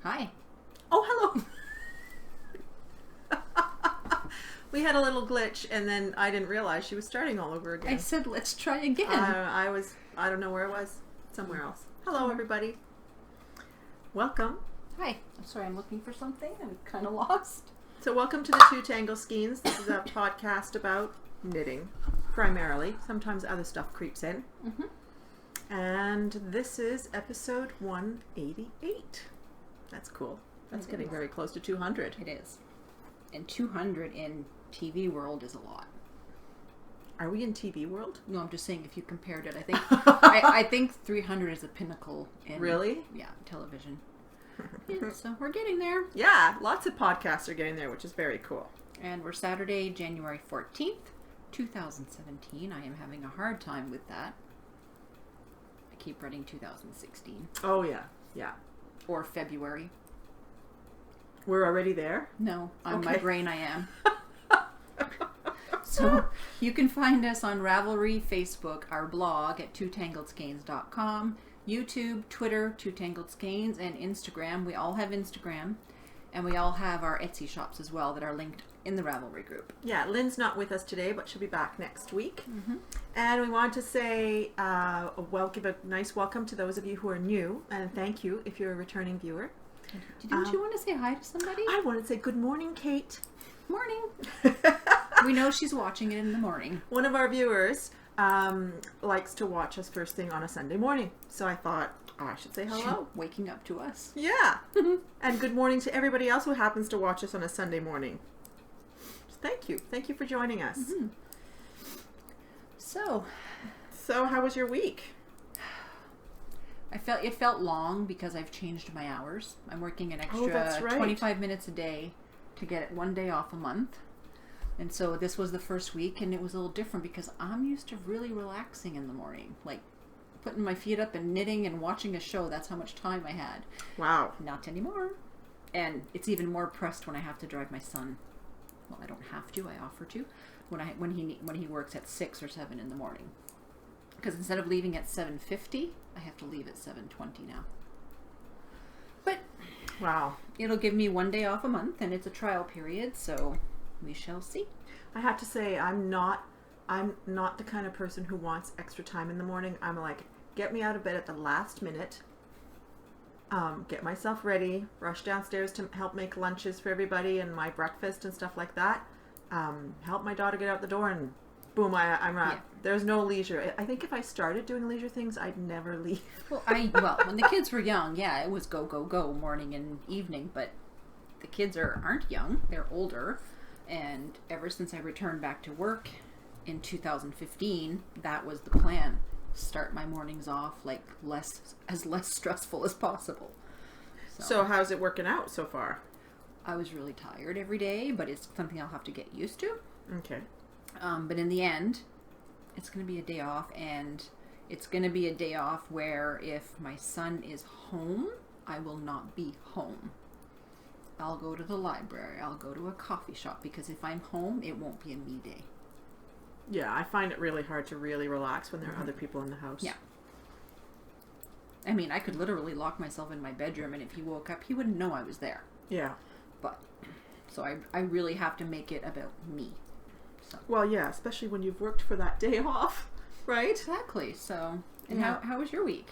Hi. Oh, hello. We had a little glitch, and then I didn't realize she was starting all over again. I said, let's try again. I don't know where it was. Somewhere else. Hello, everybody. Welcome. Hi. I'm sorry, I'm looking for something. I'm kind of lost. So welcome to the Tangled Skeins. This is a podcast about knitting, primarily. Sometimes other stuff creeps in. Mm-hmm. And this is episode 188. That's cool. That's getting very close to 200. It is. And 200 in TV world is a lot. Are we in TV world? No, I'm just saying if you compared it, I think I think 300 is a pinnacle in television. Yeah, so we're getting there. Yeah, lots of podcasts are getting there, which is very cool. And we're Saturday, January 14th, 2017. I am having a hard time with that. I keep writing 2016. Oh, yeah. Yeah. Or February. We're already there? No, on my brain I am. So you can find us on Ravelry, Facebook, our blog at twotangledskeins.com, YouTube, Twitter, Two Tangled Skeins, and Instagram. We all have Instagram, and we all have our Etsy shops as well that are linked in the Ravelry group. Yeah, Lynn's not with us today, but she'll be back next week. Mm-hmm. And we want to say, give a nice welcome to those of you who are new, and thank you if you're a returning viewer. Didn't you want to say hi to somebody? I want to say good morning, Kate. Morning. We know she's watching it in the morning. One of our viewers likes to watch us first thing on a Sunday morning. So I thought, I should say hello. Waking up to us. Yeah. And good morning to everybody else who happens to watch us on a Sunday morning. Thank you. Thank you for joining us. Mm-hmm. So how was your week? It felt long because I've changed my hours. I'm working an extra 25 minutes a day to get 1 day off a month. And so this was the first week, and it was a little different because I'm used to really relaxing in the morning. Like putting my feet up and knitting and watching a show. That's how much time I had. Wow. Not anymore. And it's even more pressed when I have to drive my son. Well, I don't have to. I offer to. When he works at 6 or 7 in the morning. Because instead of leaving at 7:50, I have to leave at 7:20 now. But wow, it'll give me 1 day off a month, and it's a trial period, so we shall see. I have to say, I'm not the kind of person who wants extra time in the morning. I'm like, get me out of bed at the last minute, get myself ready, rush downstairs to help make lunches for everybody and my breakfast and stuff like that, help my daughter get out the door, and boom, I'm out. Yeah. There's no leisure. I think if I started doing leisure things, I'd never leave. Well, when the kids were young, yeah, it was go, go, go, morning and evening, but the kids aren't young. They're older. And ever since I returned back to work in 2015, that was the plan. Start my mornings off like less stressful as possible. So how's it working out so far? I was really tired every day, but it's something I'll have to get used to. Okay. But in the end, it's going to be a day off, and it's going to be a day off where if my son is home, I will not be home. I'll go to the library. I'll go to a coffee shop, because if I'm home, it won't be a me day. Yeah, I find it really hard to really relax when there are other people in the house. Yeah. I mean, I could literally lock myself in my bedroom, and if he woke up, he wouldn't know I was there. Yeah. So I really have to make it about me. So. Well, yeah, especially when you've worked for that day off, right? Exactly. So, and how was your week?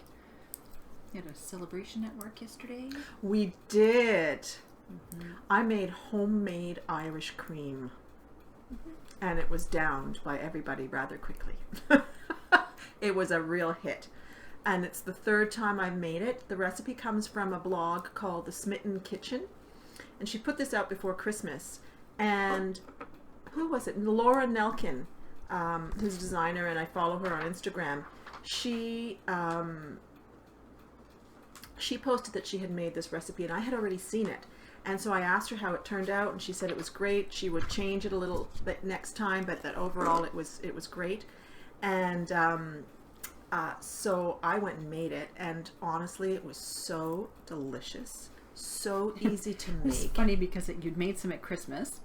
You had a celebration at work yesterday? We did. Mm-hmm. I made homemade Irish cream, and it was downed by everybody rather quickly. It was a real hit, and it's the third time I've made it. The recipe comes from a blog called The Smitten Kitchen, and she put this out before Christmas, and who was it? Laura Nelkin, who's a designer, and I follow her on Instagram. She posted that she had made this recipe, and I had already seen it. And so I asked her how it turned out, and she said it was great. She would change it a little bit next time, but that overall it was great. And so I went and made it, and honestly, it was so delicious, so easy to make. It's funny because you'd made some at Christmas.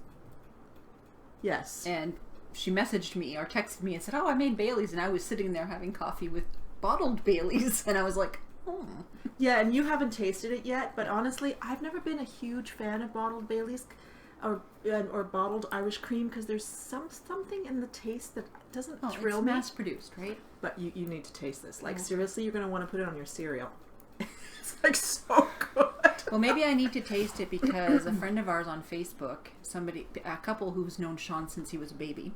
Yes. And she messaged me or texted me and said, "Oh, I made Bailey's," and I was sitting there having coffee with bottled Bailey's, and I was like, Yeah, and you haven't tasted it yet, but honestly, I've never been a huge fan of bottled Baileys or bottled Irish cream because there's something in the taste that doesn't thrill me. It's mass produced, right? But you need to taste this. Like, seriously, you're going to want to put it on your cereal. It's like so good. Well, maybe I need to taste it because a friend of ours on Facebook, a couple who's known Sean since he was a baby,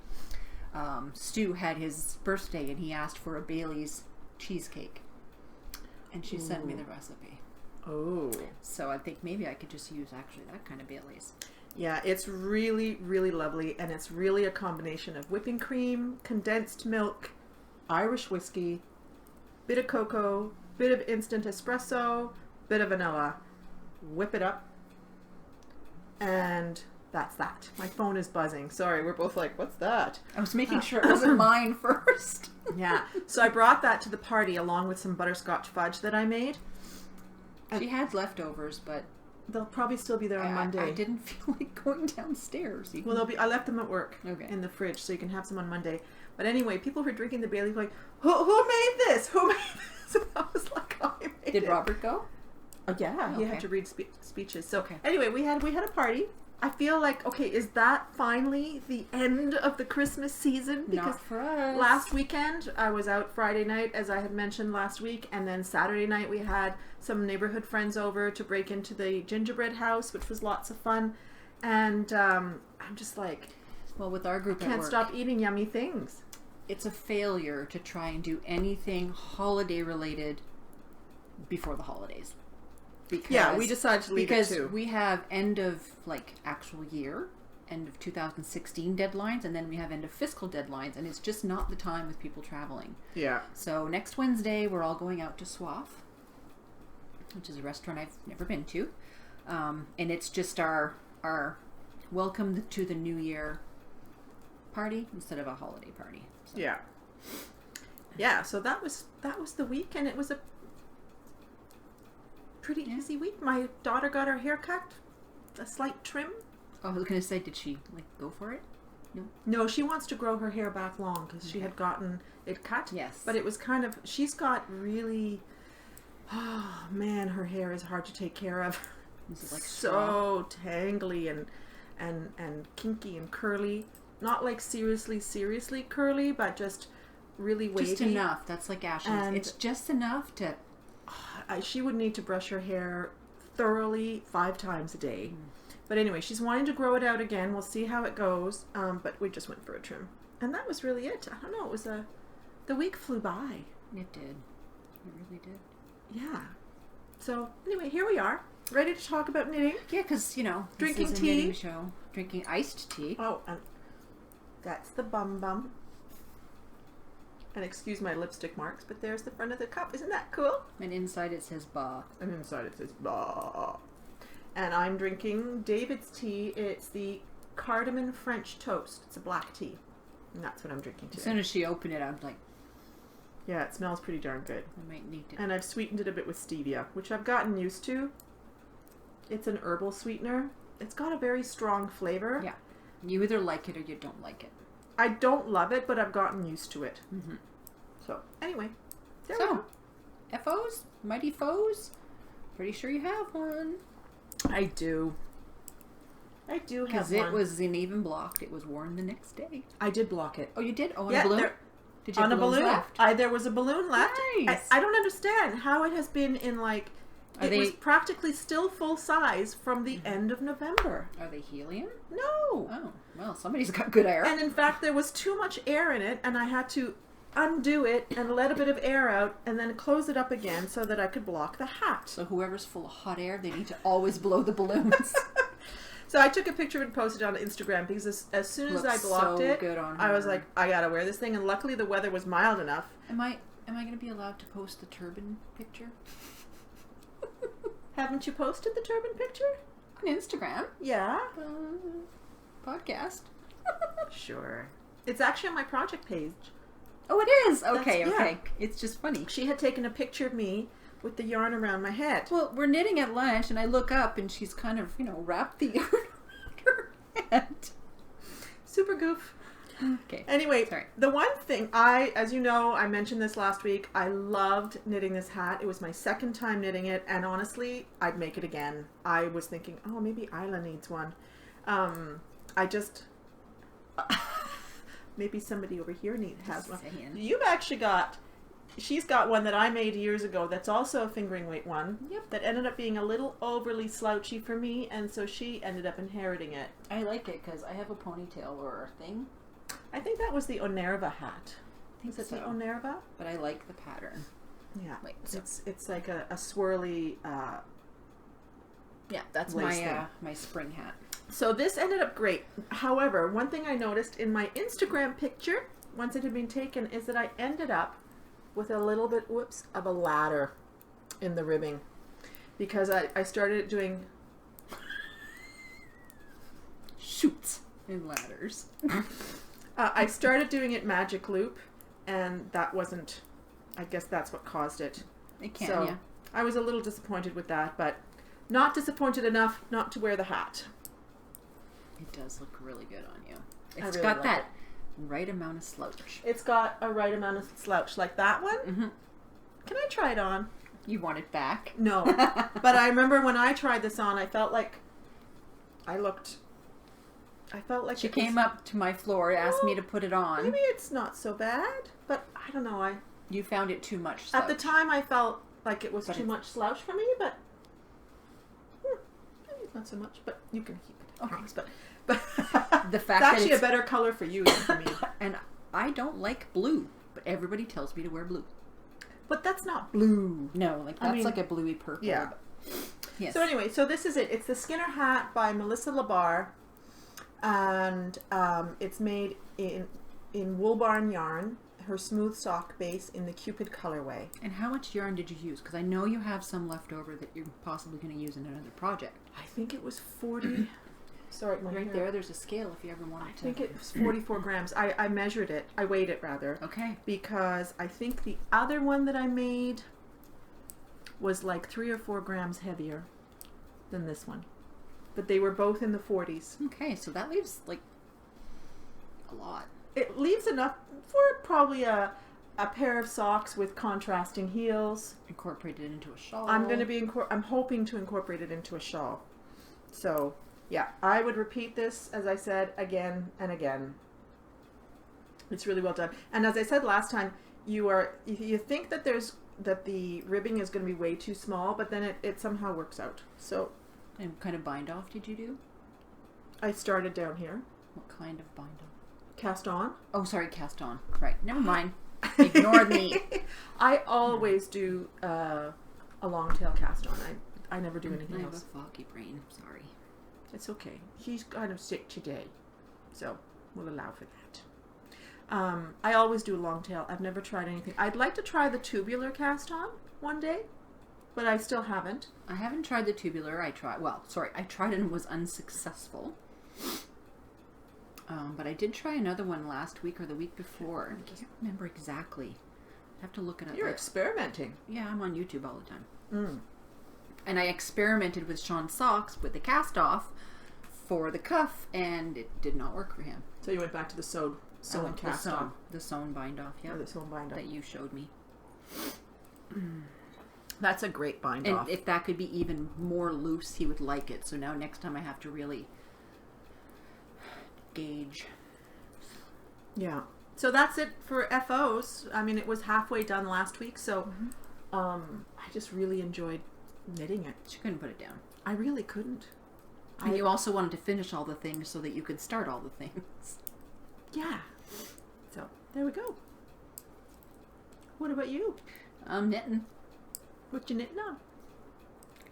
Stu had his birthday and he asked for a Bailey's cheesecake. And she sent me the recipe. Oh. So I think maybe I could just use actually that kind of Bailey's. Yeah, it's really, really lovely. And it's really a combination of whipping cream, condensed milk, Irish whiskey, bit of cocoa, bit of instant espresso, bit of vanilla. Whip it up. And that's that. My phone is buzzing. Sorry, we're both like, what's that? I was making sure it wasn't mine first. Yeah. So I brought that to the party along with some butterscotch fudge that I made. She had leftovers, but they'll probably still be there on Monday. I didn't feel like going downstairs. Well, they'll be. I left them at work in the fridge, so you can have some on Monday. But anyway, people were drinking the Bailey like, who made this? Who made this? And I was like, I made it. Did Robert go? Oh, yeah, he had to read speeches. So anyway, we had a party. I feel like, okay, is that finally the end of the Christmas season? Because not for us. Last weekend, I was out Friday night, as I had mentioned last week, and then Saturday night we had some neighborhood friends over to break into the gingerbread house, which was lots of fun. And I'm just like, well, with our group I can't stop eating yummy things. It's a failure to try and do anything holiday related before the holidays. Because, we decided to leave it too. Because we have end of actual year, end of 2016 deadlines, and then we have end of fiscal deadlines, and it's just not the time with people traveling. Yeah. So next Wednesday, we're all going out to Swaff, which is a restaurant I've never been to, and it's just our welcome to the new year party instead of a holiday party. So. Yeah. Yeah. So that was the week, and it was a pretty easy week. My daughter got her hair cut, a slight trim. Oh, I was going to say, did she go for it? No, she wants to grow her hair back long because she had gotten it cut. Yes. But it was kind of, she's got really, oh man, her hair is hard to take care of. Is it like so tangly and kinky and curly. Not like seriously curly, but just really wavy. Just enough. That's like Ashley's. It's just enough to... she would need to brush her hair thoroughly 5 times a day. But anyway, she's wanting to grow it out again. We'll see how it goes. But we just went for a trim. And that was really it. I don't know. It was the week flew by. It did. It really did. Yeah. So anyway, here we are. Ready to talk about knitting. Yeah, because, drinking this is a tea. knitting show. Drinking iced tea. Oh, and that's the bum. And excuse my lipstick marks, but there's the front of the cup. Isn't that cool? And inside it says ba. And inside it says ba. And I'm drinking David's tea. It's the cardamom French toast. It's a black tea. And that's what I'm drinking today. As soon as she opened it, I'm like... Yeah, it smells pretty darn good. I might need to... And I've sweetened it a bit with stevia, which I've gotten used to. It's an herbal sweetener. It's got a very strong flavor. Yeah. You either like it or you don't like it. I don't love it, but I've gotten used to it. Mm-hmm. So, anyway. There we go. FOs? Mighty Foes? Pretty sure you have one. I do. I do have one. Because it wasn't even blocked. It was worn the next day. I did block it. Oh, you did? Oh, on a balloon? Did you have on a balloon left? There was a balloon left. Nice. I don't understand how it has been in it was practically still full size from the end of November. Are they helium? No. Oh, well, somebody's got good air. And in fact, there was too much air in it, and I had to undo it and let a bit of air out and then close it up again so that I could block the hat. So whoever's full of hot air, they need to always blow the balloons. So I took a picture and posted it on Instagram because as soon as I blocked it, good on I was like, I gotta wear this thing. And luckily the weather was mild enough. Am I going to be allowed to post the turban picture? Haven't you posted the turban picture? On Instagram. Yeah. Podcast. Sure. It's actually on my project page. Oh, it is? Okay. Yeah. It's just funny. She had taken a picture of me with the yarn around my head. Well, we're knitting at lunch, and I look up, and she's kind of, wrapped the yarn around her head. Super goof. Okay. Anyway, Sorry. the one thing as you know, I mentioned this last week, I loved knitting this hat. It was my second time knitting it, and honestly, I'd make it again. I was thinking, oh, maybe Isla needs one. I just, maybe somebody over here has one. You've actually she's got one that I made years ago that's also a fingering weight one. Yep. That ended up being a little overly slouchy for me, and so she ended up inheriting it. I like it because I have a ponytail or a thing. I think that was the Onerva hat. I think Is it so. the Onerva? But I like the pattern. Yeah. Wait, so It's like a swirly yeah, that's my spring hat. So this ended up great. However, one thing I noticed in my Instagram picture, once it had been taken, is that I ended up with a little bit, of a ladder in the ribbing. Because I started doing shoots and ladders. I started doing it magic loop, and that wasn't, I guess that's what caused it. It can, so yeah. I was a little disappointed with that, but not disappointed enough not to wear the hat. It does look really good on you. I It's really got like that right amount of slouch. It's got a right amount of slouch, like that one. Mm-hmm. Can I try it on? You want it back? No. But I remember when I tried this on, I felt like She came up to my floor, asked me to put it on. Maybe it's not so bad, but I don't know. You found it too much slouch. At the time, I felt like it was too much slouch for me, but maybe not so much. But you can keep it. Okay. But the fact it's actually a better color for you than for me. And I don't like blue, but everybody tells me to wear blue. But that's not blue. No, that's like a bluey purple. Yeah. Yes. So anyway, so this is it. It's the Skinner hat by Melissa Labar, and it's made in wool barn yarn. Her smooth sock base in the Cupid colorway. And how much yarn did you use? Because I know you have some left over that you're possibly going to use in another project. I think it was 40. Sorry, right there. There's a scale if you ever wanted to. I think it was 44 grams. I measured it. I weighed it rather. Okay. Because I think the other one that I made was like 3 or 4 grams heavier than this one. But they were both in the 40s. Okay, so that leaves like a lot. It leaves enough for probably a pair of socks with contrasting heels. Incorporated into a shawl. I'm hoping to incorporate it into a shawl. So, yeah, I would repeat this, as I said, again and again. It's really well done. And as I said last time, you think that the ribbing is going to be way too small, but then it somehow works out. So, and what kind of bind off did you do? I started down here. What kind of bind off? Cast on. Oh, sorry, cast on. Right, never mind. Ignored me. I always do a long tail cast on. I never do anything else. I have a foggy brain. Sorry. It's okay. He's kind of sick today, so we'll allow for that. I always do a long tail. I've never tried anything. I'd like to try the tubular cast on one day, but I still haven't. I haven't tried the tubular. I tried it and was unsuccessful. But I did try another one last week or the week before. I can't remember exactly. I have to look it up. You're experimenting. Yeah, I'm on YouTube all the time. Mm. And I experimented with Sean's socks with the cast off for the cuff, and it did not work for him. So you went back to the sewn cast on. The sewn bind off, yeah. The sewn bind off. That you showed me. That's a great bind and off. And if that could be even more loose, he would like it. So now next time I have to really gauge. Yeah. So that's it for FOs. I mean, it was halfway done last week, so I just really enjoyed knitting it. She couldn't put it down. I really couldn't. And you also wanted to finish all the things so that you could start all the things. Yeah. So, there we go. What about you? I'm knitting. What you knitting on?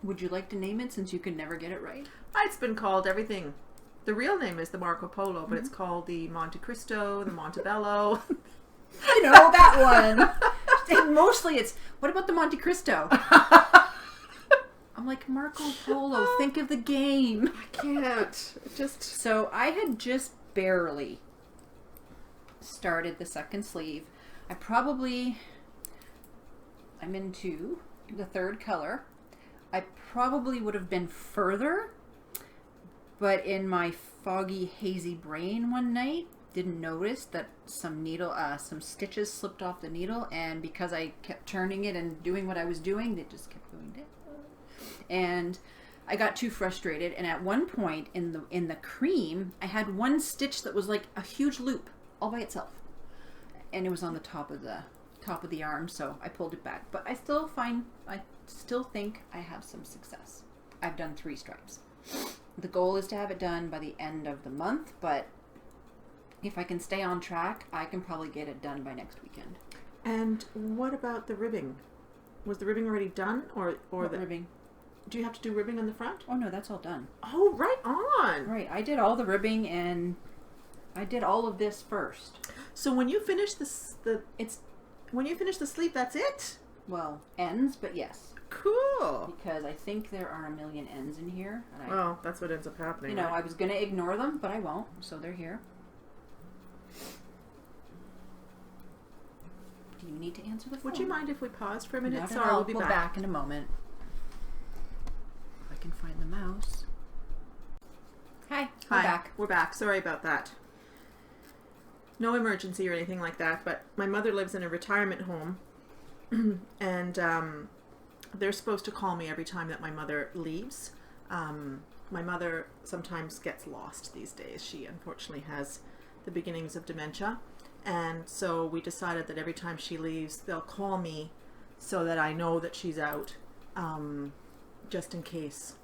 Would you like to name it since you can never get it right? It's been called everything. The real name is the Marco Polo, but it's called the Monte Cristo, the Montebello. I know that one. And mostly it's, what about the Monte Cristo? I'm like, Marco Polo, think of the game. I can't. So I had just barely started the second sleeve. I'm into the third color. I probably would have been further, but in my foggy, hazy brain one night, didn't notice that some stitches slipped off the needle, and because I kept turning it and doing what I was doing, it just kept going down. And I got too frustrated, and at one point in the cream, I had one stitch that was like a huge loop all by itself, and it was on the top of the arm, so I pulled it back. But I still think I have some success. I've done 3 stripes. The goal is to have it done by the end of the month, but if I can stay on track, I can probably get it done by next weekend. And what about the ribbing? Was the ribbing already done, or what ribbing? Do you have to do ribbing on the front? Oh no, that's all done. Oh, right on. Right, I did all the ribbing, and I did all of this first. So when you finish when you finish the sleeve, that's it? Well, ends, but yes. Cool. Because I think there are a million ends in here. And well, that's what ends up happening. You know, I was going to ignore them, but I won't, so they're here. Do you need to answer the phone? Would you mind if we paused for a minute? Not at Sorry, all. we'll be back in a moment. If I can find the mouse. Hi, we're back. We're back. Sorry about that. No emergency or anything like that, but my mother lives in a retirement home, and they're supposed to call me every time that my mother leaves. My mother sometimes gets lost these days. She unfortunately has the beginnings of dementia, and so we decided that every time she leaves, they'll call me so that I know that she's out, just in case,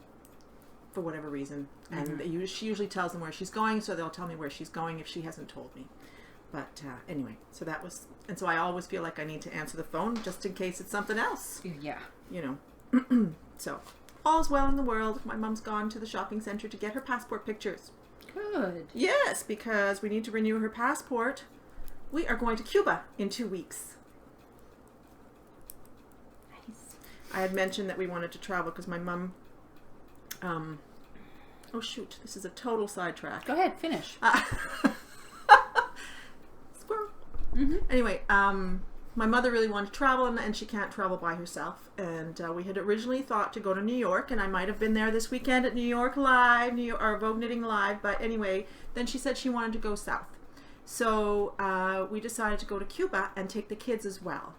for whatever reason. And she usually tells them where she's going, so they'll tell me where she's going if she hasn't told me. But anyway, so that was, and so I always feel like I need to answer the phone just in case it's something else. Yeah. You know. So, all's well in the world. My mom's gone to the shopping center to get her passport pictures. Good. Yes, because we need to renew her passport. We are going to Cuba in 2 weeks. Nice. I had mentioned that we wanted to travel because my mom, oh shoot, this is a total sidetrack. Go ahead, finish. Squirrel. Anyway, my mother really wanted to travel, and she can't travel by herself. And we had originally thought to go to New York, and I might have been there this weekend at New York Live, or Vogue Knitting Live. But anyway, then she said she wanted to go south. So we decided to go to Cuba and take the kids as well.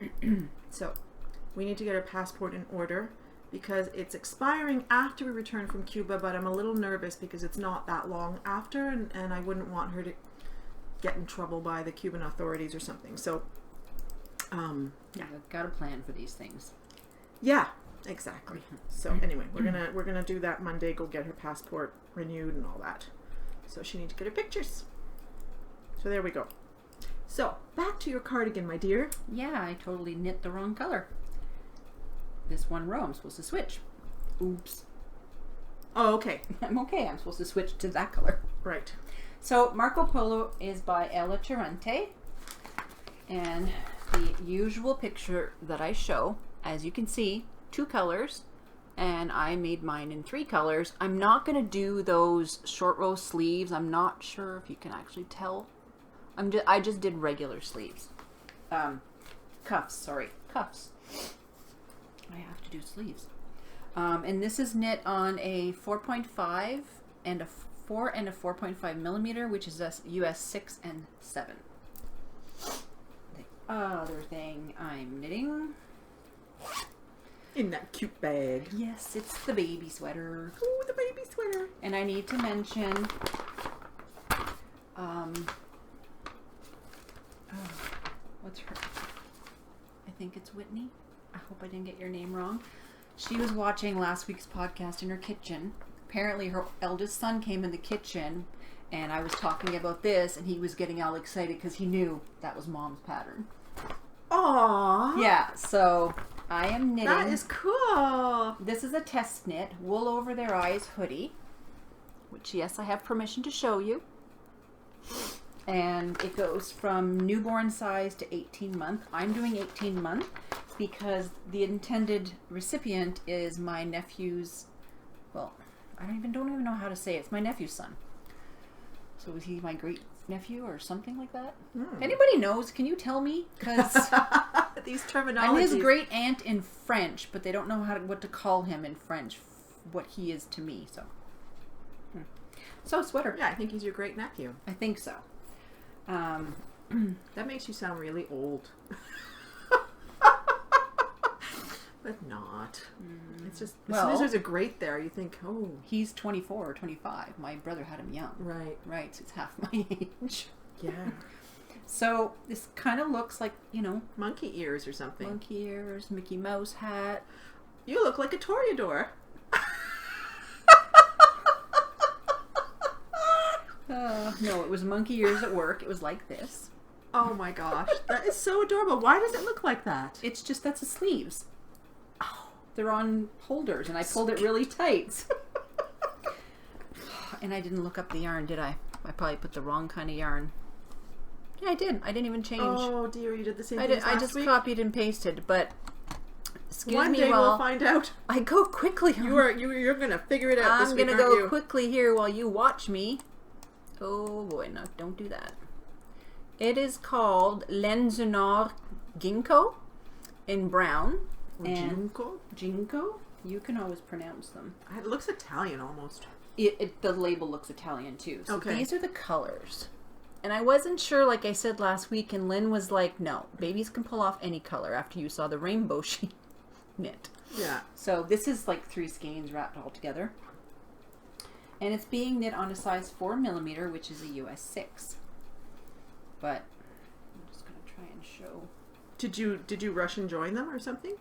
So we need to get our passport in order because it's expiring after we return from Cuba, but I'm a little nervous because it's not that long after, and I wouldn't want her to get in trouble by the Cuban authorities or something. So yeah, I've got a plan for these things. Yeah, exactly. So anyway, we're gonna do that Monday, go get her passport renewed and all that. So she needs to get her pictures. So there we go. So back to your cardigan, my dear. Yeah, I totally knit the wrong color. This one row I'm supposed to switch. Oops. Oh, okay. I'm okay. I'm supposed to switch to that color. Right. So Marco Polo is by Ella Tirante, and the usual picture that I show, as you can see, 2 colors, and I made mine in 3 colors. I'm not going to do those short row sleeves. I'm not sure if you can actually tell. I just did regular sleeves. Cuffs. I have to do sleeves. And this is knit on a 4.5 and a 4 and a 4.5 millimeter, which is a US 6 and 7. The other thing I'm knitting in that cute bag. Yes, it's the baby sweater. Ooh, the baby sweater. And I need to mention what's her? I think it's Whitney. I hope I didn't get your name wrong. She was watching last week's podcast in her kitchen. Apparently her eldest son came in the kitchen and I was talking about this and he was getting all excited because he knew that was Mom's pattern. Aww. Yeah, so I am knitting. That is cool. This is a test knit, wool over their eyes hoodie, which yes, I have permission to show you. And it goes from newborn size to 18 month. I'm doing 18 month because the intended recipient is my nephew's, well, I don't even know how to say it. It's my nephew's son. So is he my great nephew or something like that? If anybody knows, can you tell me? Because these terminologies. I'm his great aunt in French, but they don't know what to call him in French, what he is to me. So sweater. Yeah, I think he's your great nephew. I think so. That makes you sound really old. But not. It's just, as soon as there's a grate there, you think, oh. He's 24 or 25. My brother had him young. Right. Right, so it's half my age. Yeah. So this kind of looks like, monkey ears or something. Monkey ears, Mickey Mouse hat. You look like a toreador. No, it was monkey ears at work. It was like this. Oh my gosh. That is so adorable. Why does it look like that? It's just, that's the sleeves. Oh, they're on holders, and I pulled it really tight. And I didn't look up the yarn, did I? I probably put the wrong kind of yarn. Yeah, I did. I didn't even change. Oh dear, you did the same thing as last I just week? copied and pasted, but One day we'll find out. I go quickly. You're gonna figure it out this week, I'm gonna aren't go you? quickly here while you watch me. Oh boy, no, don't do that. It is called Lenzenor Ginkgo in brown. Ginkgo? Ginkgo? You can always pronounce them. It looks Italian almost. The label looks Italian too. So okay. These are the colors. And I wasn't sure, like I said last week, and Lynn was like, no, babies can pull off any color after you saw the rainbow she knit. Yeah. So this is like 3 skeins wrapped all together. And it's being knit on a size 4mm, which is a US 6. But I'm just going to try and show. Did you rush and join them or something?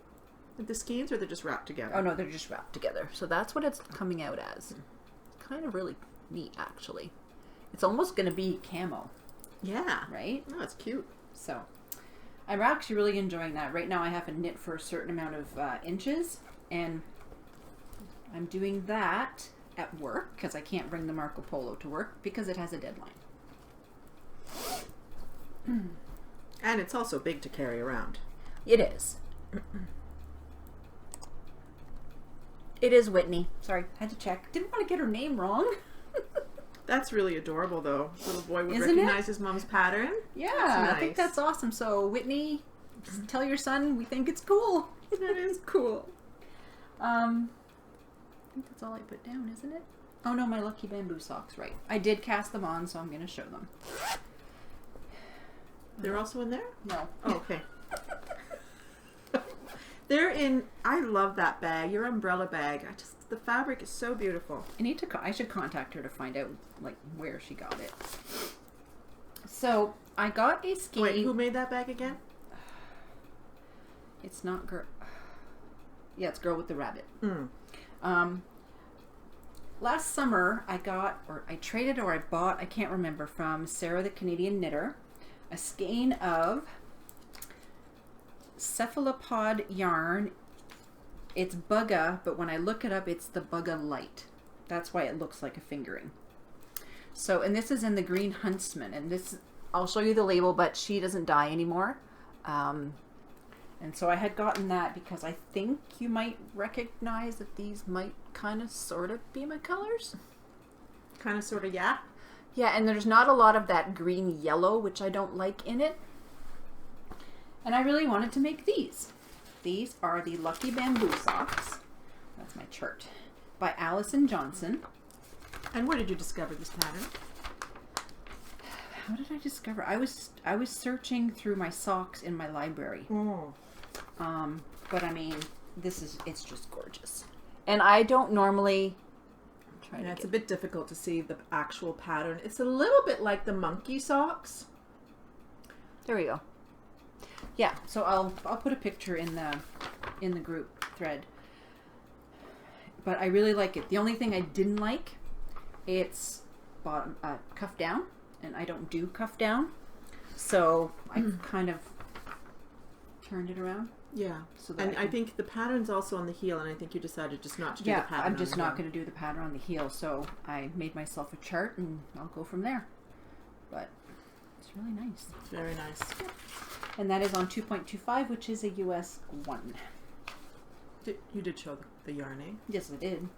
With the skeins, or they're just wrapped together? Oh no, they're just wrapped together. So that's what it's coming out as. It's kind of really neat, actually. It's almost going to be camo. Yeah. Right? Oh, that's cute. So I'm actually really enjoying that. Right now I have to knit for a certain amount of inches, and I'm doing that at work because I can't bring the Marco Polo to work because it has a deadline. And it's also big to carry around. It is. It is Whitney. Sorry, had to check. Didn't want to get her name wrong. That's really adorable, though. Little boy would Isn't recognize it? his mom's pattern. Yeah, That's I think nice. that's awesome. So Whitney, just tell your son we think it's cool. That is cool. I think that's all I put down, isn't it? Oh no, my lucky bamboo socks, right. I did cast them on, so I'm going to show them. They're also in there? No. Oh, okay. They're in, I love that bag, your umbrella bag. The fabric is so beautiful. I should contact her to find out like where she got it. So I got a skein. Wait, who made that bag again? It's not girl. Yeah, it's Girl with the Rabbit. Mm. Last summer I traded or I bought, I can't remember, from Sarah the Canadian Knitter, a skein of cephalopod yarn. It's Bugga, but when I look it up, it's the Bugga Light. That's why it looks like a fingering. So, and this is in the green Huntsman, and this, I'll show you the label, but she doesn't dye anymore. And so I had gotten that because I think you might recognize that these might kind of sort of be my colors. Kind of, sort of, yeah. Yeah, and there's not a lot of that green yellow, which I don't like in it. And I really wanted to make these. These are the Lucky Bamboo Socks. That's my chart. By Allison Johnson. And where did you discover this pattern? How did I discover? I was searching through my socks in my library. Oh. But I mean, it's just gorgeous. And I don't normally try Yeah, it's a bit difficult to see the actual pattern. It's a little bit like the monkey socks. There we go. Yeah, so I'll put a picture in the group thread. But I really like it. The only thing I didn't like, it's bottom cuff down, and I don't do cuff down, so I kind of turned it around. Yeah, so that and I think the pattern's also on the heel, and I think you decided just not to do the pattern. I'm just not going to do the pattern on the heel, so I made myself a chart, and I'll go from there. But it's really nice. It's very nice. Yep. And that is on 2.25, which is a US 1. You did show the yarn, eh? Yes, I did.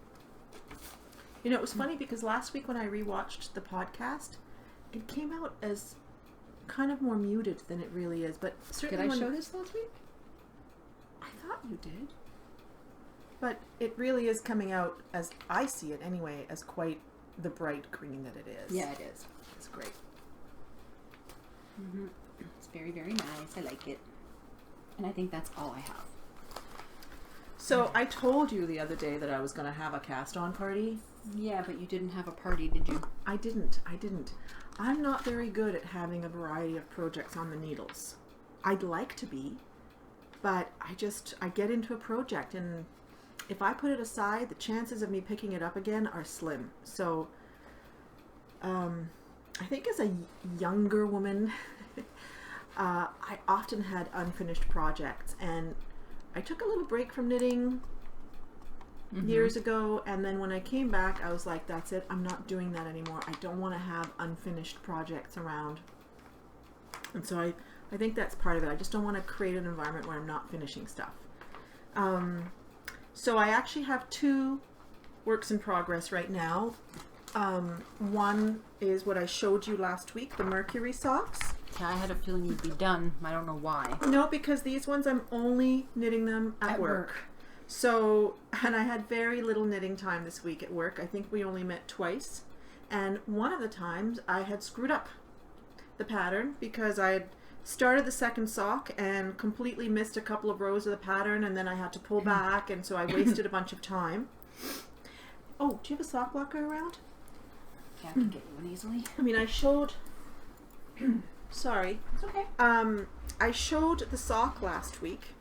You know, it was funny because last week when I rewatched the podcast, it came out as kind of more muted than it really is. But certainly, did I show this last week? I thought you did. But it really is coming out, as I see it anyway, as quite the bright green that it is. Yeah, it is. It's great. Mm-hmm. It's very, very nice. I like it. And I think that's all I have. So I told you the other day that I was going to have a cast-on party. Yeah, but you didn't have a party, did you? I didn't. I'm not very good at having a variety of projects on the needles. I'd like to be, but I get into a project, and if I put it aside, the chances of me picking it up again are slim. So I think as a younger woman, I often had unfinished projects, and I took a little break from knitting years ago, and then when I came back, I was like, that's it, I'm not doing that anymore. I don't want to have unfinished projects around. And so I think that's part of it. I just don't want to create an environment where I'm not finishing stuff. So I actually have 2 works in progress right now. One is what I showed you last week, the Mercury socks. Yeah, I had a feeling you'd be done. I don't know why. No, because these ones I'm only knitting them at work. So, and I had very little knitting time this week at work. I think we only met twice. And one of the times I had screwed up the pattern because I had started the second sock and completely missed a couple of rows of the pattern, and then I had to pull back, and so I wasted a bunch of time. Oh, do you have a sock blocker around? Yeah, I can get you one easily. I mean, I showed... Sorry. It's okay. I showed the sock last week,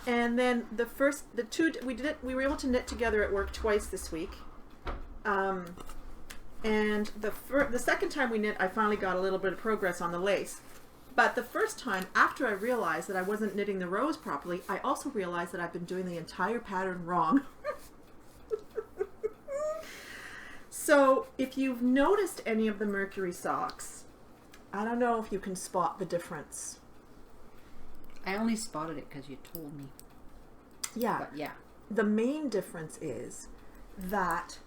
and then the two we were able to knit together at work twice this week. And the second time we knit, I finally got a little bit of progress on the lace. But the first time, after I realized that I wasn't knitting the rows properly, I also realized that I've been doing the entire pattern wrong. So if you've noticed any of the Mercury socks, I don't know if you can spot the difference. I only spotted it because you told me. Yeah. But yeah. The main difference is that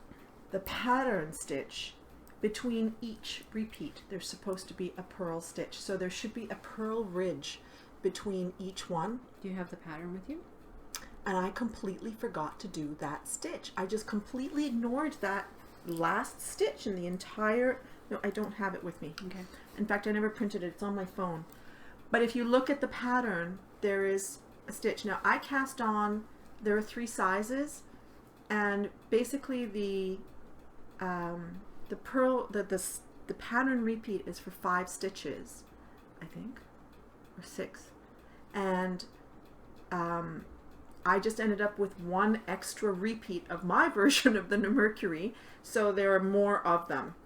the pattern stitch between each repeat, there's supposed to be a purl stitch. So there should be a purl ridge between each one. Do you have the pattern with you? And I completely forgot to do that stitch. I just completely ignored that last stitch in the entire... No, I don't have it with me. Okay. In fact, I never printed it. It's on my phone. But if you look at the pattern, there is a stitch. Now, I cast on, there are 3 sizes, and basically the pattern repeat is for 5 stitches, I think, or 6. And I just ended up with 1 extra repeat of my version of the Mercury, so there are more of them.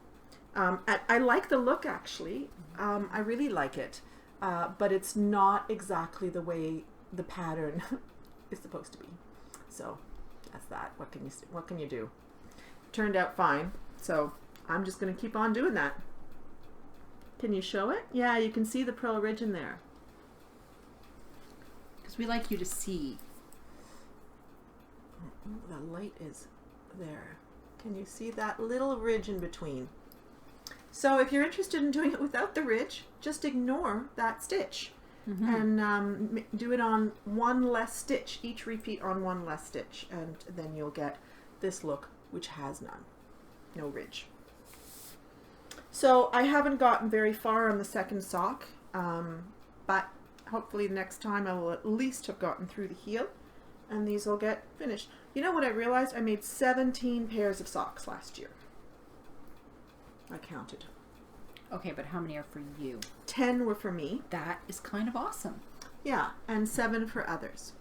I like the look, actually. I really like it, but it's not exactly the way the pattern is supposed to be. So that's that. What can you do? Turned out fine, so I'm just going to keep on doing that. Can you show it? Yeah, you can see the purl ridge in there. Because we like you to see. The light is there. Can you see that little ridge in between? So if you're interested in doing it without the ridge, just ignore that stitch and do it on 1 less stitch, each repeat on 1 less stitch, and then you'll get this look, which has none, no ridge. So I haven't gotten very far on the second sock, but hopefully next time I will at least have gotten through the heel, and these will get finished. You know what I realized? I made 17 pairs of socks last year. I counted. Okay, but how many are for you? 10 were for me. That is kind of awesome. Yeah, and 7 for others.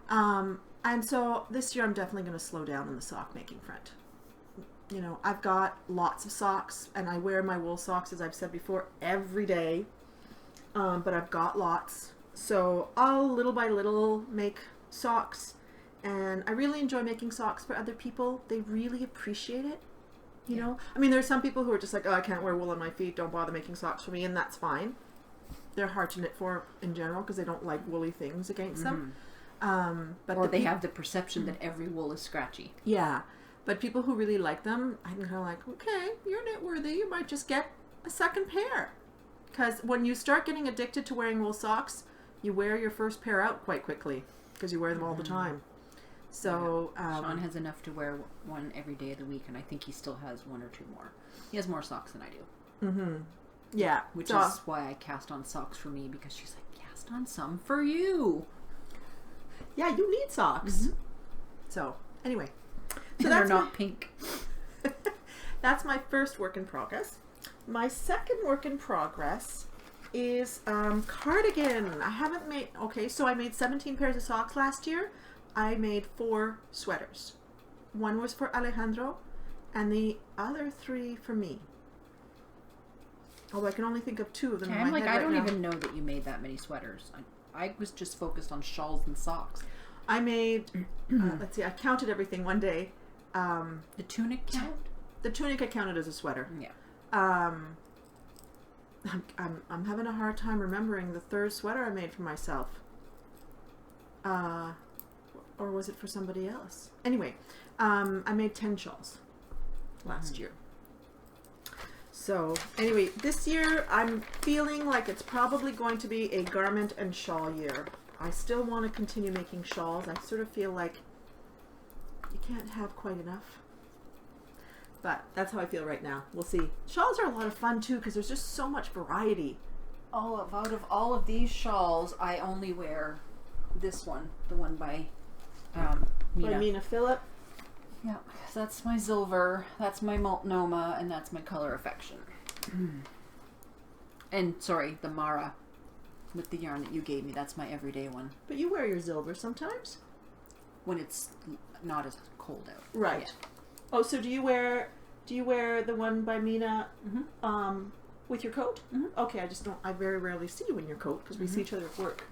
And so this year I'm definitely going to slow down on the sock making front. You know, I've got lots of socks, and I wear my wool socks, as I've said before, every day. But I've got lots. So I'll little by little make socks, and I really enjoy making socks for other people. They really appreciate it. You know, I mean, there's some people who are just like, oh, I can't wear wool on my feet, don't bother making socks for me, and that's fine. They're hard to knit for in general because they don't like woolly things against them. But they have the perception that every wool is scratchy. Yeah, but people who really like them, I'm kind of like, okay, you're knit worthy, you might just get a second pair. Because when you start getting addicted to wearing wool socks, you wear your first pair out quite quickly because you wear them all the time. So Sean has enough to wear one every day of the week, and I think he still has 1 or 2 more. He has more socks than I do. Yeah. Which is why I cast on socks for me, because she's like, cast on some for you. Yeah, you need socks. So, anyway. So they're not pink. That's my first work in progress. My second work in progress is Cardigan. I haven't made... Okay, so I made 17 pairs of socks last year. I made 4 sweaters. One was for Alejandro, and the other 3 for me. Although I can only think of 2 of them in my head I right don't now. even know that you made that many sweaters. I was just focused on shawls and socks. I made... let's see, I counted everything one day. The tunic count? The tunic I counted as a sweater. Yeah. I'm having a hard time remembering the 3rd sweater I made for myself. Or was it for somebody else? Anyway, I made 10 shawls last year. So anyway, this year I'm feeling like it's probably going to be a garment and shawl year. I still want to continue making shawls. I sort of feel like you can't have quite enough. But that's how I feel right now. We'll see. Shawls are a lot of fun too because there's just so much variety. Out of all of these shawls, I only wear this one, the one by Mina. By Mina Phillip. Yeah, that's my silver, that's my multnomah, and that's my color affection. And sorry, the Mara with the yarn that you gave me, that's my everyday one. But you wear your silver sometimes? When it's not as cold out. Right. Yeah. Oh, so do you wear the one by Mina with your coat? Okay, I very rarely see you in your coat because we see each other at work.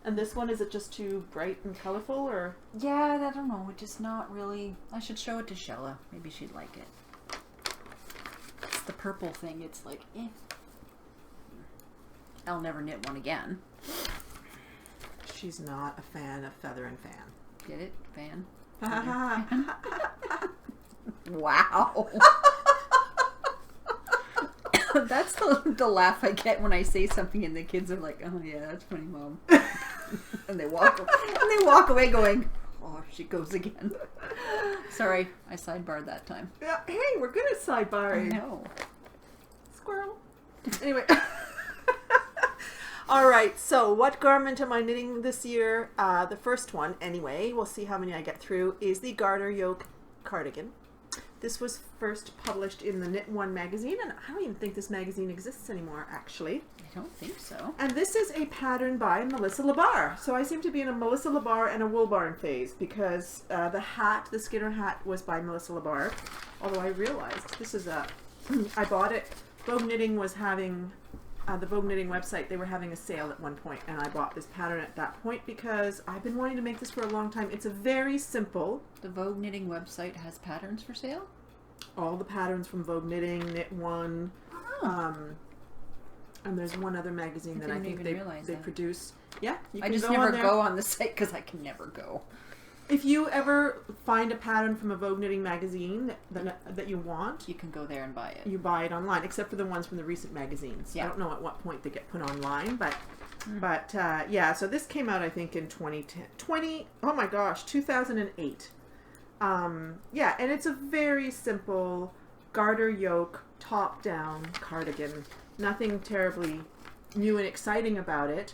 And this one, is it just too bright and colorful, or? Yeah, I don't know. It's just not really... I should show it to Shella. Maybe she'd like it. It's the purple thing. It's like, eh. I'll never knit one again. She's not a fan of feather and fan. Get it? Fan? Fan. Wow. That's the laugh I get when I say something and the kids are like, oh yeah, that's funny, Mom. And they walk away going, oh, she goes again. Sorry, I sidebarred that time. Yeah, hey, we're good at sidebarring. I know. Squirrel. Anyway. All right, so what garment am I knitting this year? The first one, anyway, we'll see how many I get through, is the garter yoke cardigan. This was first published in the Knit One magazine, and I don't even think this magazine exists anymore, actually. I don't think so. And this is a pattern by Melissa Labar. So I seem to be in a Melissa Labar and a Wool Barn phase, because the Skinner hat was by Melissa Labar. Although I realized this is I bought it. Vogue Knitting was having, the Vogue Knitting website, they were having a sale at one point, and I bought this pattern at that point because I've been wanting to make this for a long time. It's a very simple... The Vogue Knitting website has patterns for sale? All the patterns from Vogue Knitting, Knit One, and there's one other magazine that I think they produce. Yeah, you can I just never go on the site because I can never go. If you ever find a pattern from a Vogue Knitting magazine that you want, you can go there and buy it. You buy it online, except for the ones from the recent magazines. Yeah. I don't know at what point they get put online, but yeah. So this came out, I think, in 2008. Yeah, and it's a very simple garter yoke, top-down cardigan. Nothing terribly new and exciting about it.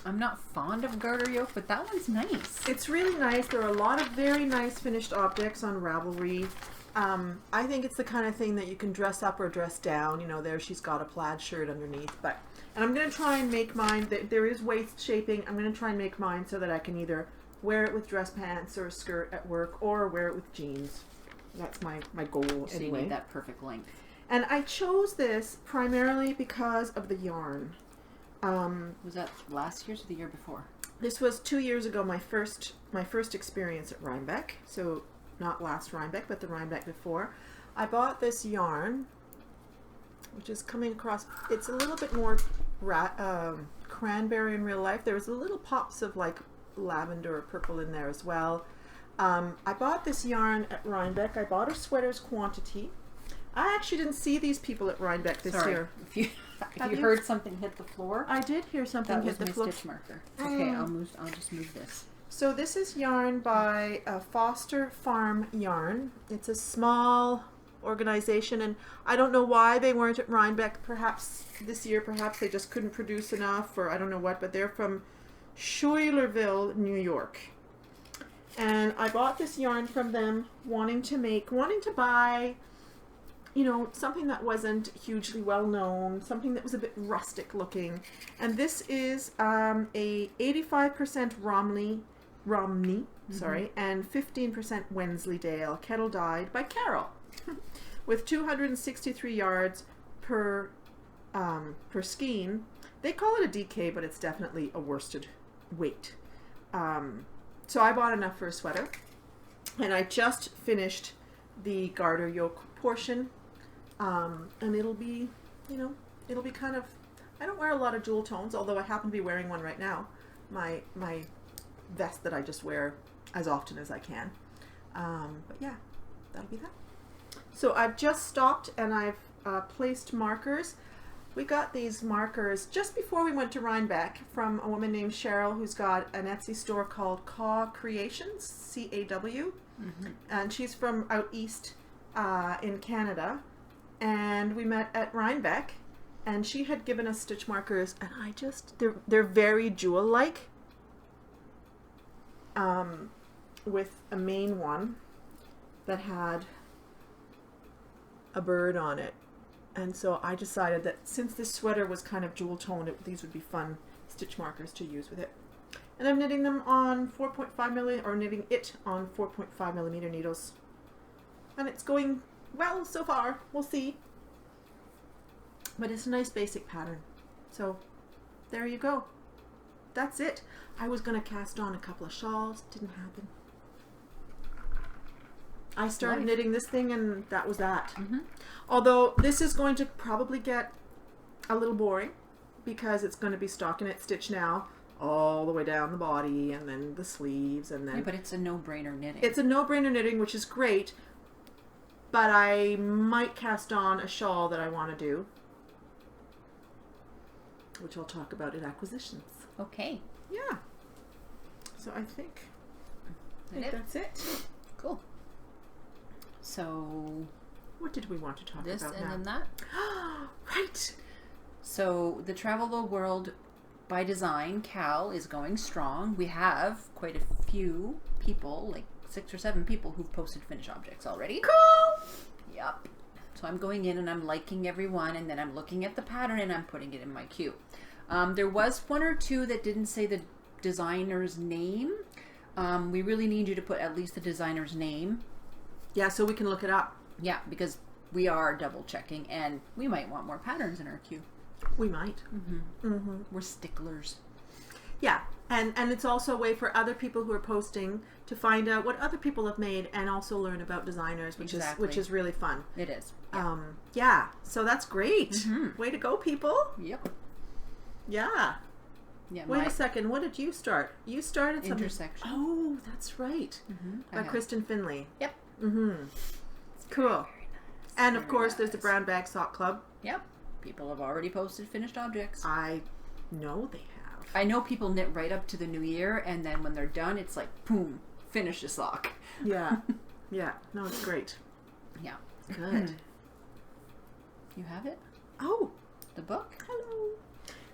I'm not fond of garter yoke, but that one's nice. It's really nice. There are a lot of very nice finished objects on Ravelry. I think it's the kind of thing that you can dress up or dress down. You know, there she's got a plaid shirt underneath. And I'm going to try and make mine, there is waist shaping. I'm going to try and make mine so that I can either wear it with dress pants or a skirt at work, or wear it with jeans. That's my goal so anyway. You need that perfect length. And I chose this primarily because of the yarn. Was that last year's or the year before? This was 2 years ago, my first experience at Rhinebeck. So not last Rhinebeck, but the Rhinebeck before. I bought this yarn, which is coming across. It's a little bit more cranberry in real life. There was a little pops of like lavender or purple in there as well. I bought this yarn at Rhinebeck. I bought a sweater's quantity. I actually didn't see these people at Rhinebeck this year. If you heard something hit the floor, I did hear something hit the floor. That was my stitch marker. Okay, I'll just move this. So this is yarn by Foster Farm Yarn. It's a small organization, and I don't know why they weren't at Rhinebeck. Perhaps this year, perhaps they just couldn't produce enough, or I don't know what, but they're from Schuylerville, New York. And I bought this yarn from them, wanting to buy, you know, something that wasn't hugely well known, something that was a bit rustic looking. And this is a 85% Romney, sorry, and 15% Wensleydale, kettle dyed by Carol, with 263 yards per skein. They call it a DK, but it's definitely a worsted weight. So I bought enough for a sweater, and I just finished the garter yoke portion, and it'll be, you know, it'll be kind of, I don't wear a lot of jewel tones, although I happen to be wearing one right now, my vest that I just wear as often as I can. But yeah, that'll be that. So I've just stopped and I've placed markers. We got these markers just before we went to Rhinebeck from a woman named Cheryl, who's got an Etsy store called Caw Creations, C-A-W, and she's from out east in Canada. And we met at Rhinebeck, and she had given us stitch markers, and they're very jewel-like, with a main one that had a bird on it. And so I decided that since this sweater was kind of jewel toned, these would be fun stitch markers to use with it. And I'm knitting them on 4.5 millimeter, or knitting it on 4.5 millimeter needles. And it's going well so far. We'll see. But it's a nice basic pattern. So there you go. That's it. I was going to cast on a couple of shawls. Didn't happen. I started knitting this thing, and that was that. Although this is going to probably get a little boring, because it's going to be stockinette stitch now all the way down the body, and then the sleeves, and then... Yeah, but it's a no-brainer knitting. It's a no-brainer knitting, which is great, but I might cast on a shawl that I want to do, which I'll talk about in acquisitions. Okay. Yeah. So I think that's it. Cool. So... What did we want to talk this about and now? then that. Right. So the Travel the World by Design, Cal, is going strong. We have quite a few people, like 6 or 7 people, who've posted finished objects already. Cool. Yep. So I'm going in and I'm liking everyone, and then I'm looking at the pattern and I'm putting it in my queue. There was 1 or 2 that didn't say the designer's name. We really need you to put at least the designer's name. Yeah, so we can look it up. Yeah, because we are double checking, and we might want more patterns in our queue. We might. We're sticklers. Yeah, and it's also a way for other people who are posting to find out what other people have made, and also learn about designers, which is really fun. It is. Yeah. Yeah. So that's great. Way to go, people. Yep. Yeah. Yeah. Wait a second. What did you start? You started something. Intersection. Oh, that's right. By Kristen Finley. Yep. Cool. Very nice. And of course, there's the Brown Bag Sock Club. Yep. People have already posted finished objects. I know they have. I know people knit right up to the new year, and then when they're done, it's like, boom, finish the sock. Yeah. Yeah. No, it's great. Yeah. Good. You have it? Oh. The book? Hello.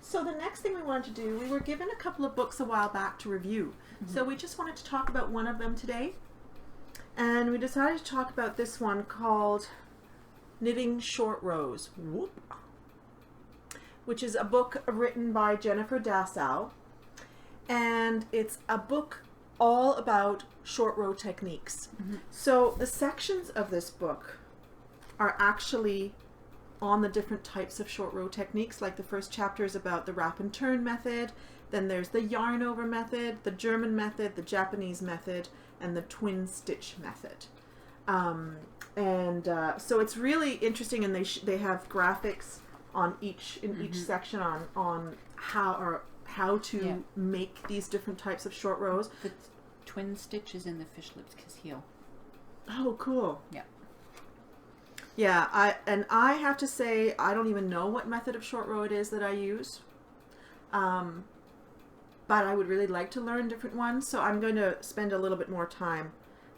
So the next thing we wanted to do, we were given a couple of books a while back to review. So we just wanted to talk about one of them today. And we decided to talk about this one called Knitting Short Rows, which is a book written by Jennifer Dassow. And it's a book all about short row techniques. So the sections of this book are actually on the different types of short row techniques. Like the first chapter is about the wrap and turn method. Then there's the yarn over method, the German method, the Japanese method, and the twin stitch method. So it's really interesting, and they have graphics on each section on how to make these different types of short rows. The twin stitch is in the fish lips kiss heel. Oh, cool. Yeah. Yeah, I have to say, I don't even know what method of short row it is that I use. But I would really like to learn different ones, so I'm going to spend a little bit more time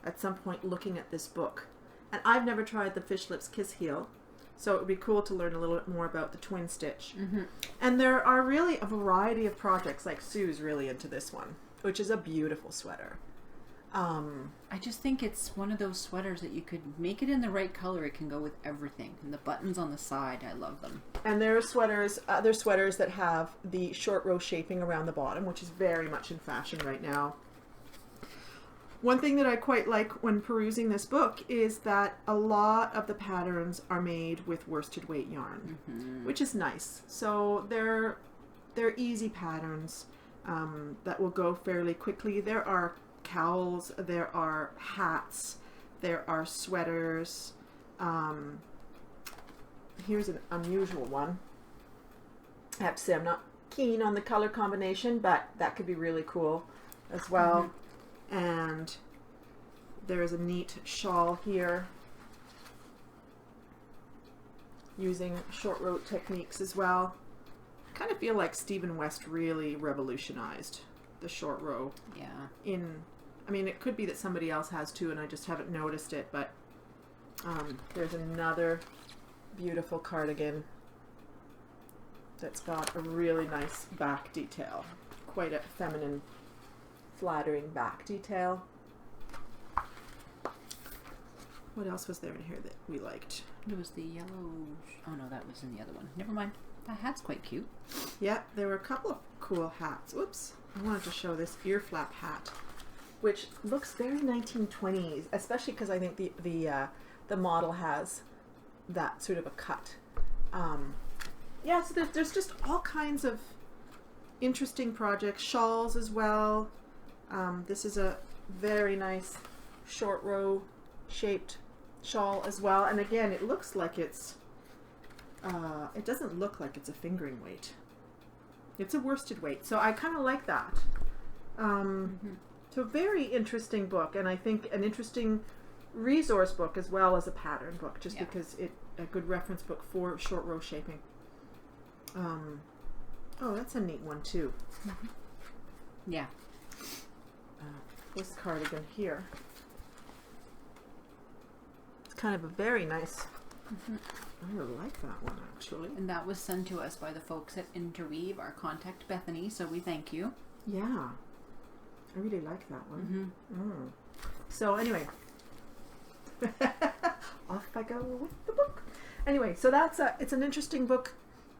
at some point looking at this book And I've never tried the Fish Lips Kiss Heel, so it would be cool to learn a little bit more about the twin stitch. And there are really a variety of projects, like Sue's really into this one, which is a beautiful sweater. I just think it's one of those sweaters that you could make it in the right color. It can go with everything. And the buttons on the side, I love them. And there are sweaters, other sweaters that have the short row shaping around the bottom, which is very much in fashion right now. One thing that I quite like when perusing this book is that a lot of the patterns are made with worsted weight yarn, which is nice. So they're easy patterns that will go fairly quickly. There are cowls, there are hats, there are sweaters. Here's an unusual one. I have to say I'm not keen on the color combination, but that could be really cool as well. And there is a neat shawl here using short row techniques as well. I kind of feel like Stephen West really revolutionized the short row. I mean, it could be that somebody else has too and I just haven't noticed it, but there's another beautiful cardigan that's got a really nice back detail. Quite a feminine, flattering back detail. What else was there in here that we liked? It was the yellow... Oh no, that was in the other one. Never mind. That hat's quite cute. Yeah, there were a couple of cool hats. Whoops. I wanted to show this ear flap hat, which looks very 1920s, especially because I think the model has that sort of a cut. Yeah, so there's just all kinds of interesting projects. Shawls as well. This is a very nice short row shaped shawl as well. And again, it looks like it's, it doesn't look like it's a fingering weight. It's a worsted weight. So I kind of like that. So very interesting book, and I think an interesting resource book as well as a pattern book, just because it a good reference book for short row shaping. Oh, that's a neat one too. Yeah. This cardigan here. It's kind of a very nice. I really like that one actually. And that was sent to us by the folks at Interweave, our contact Bethany, so we thank you. Yeah. I really like that one. So anyway, off I go with the book. Anyway, so it's an interesting book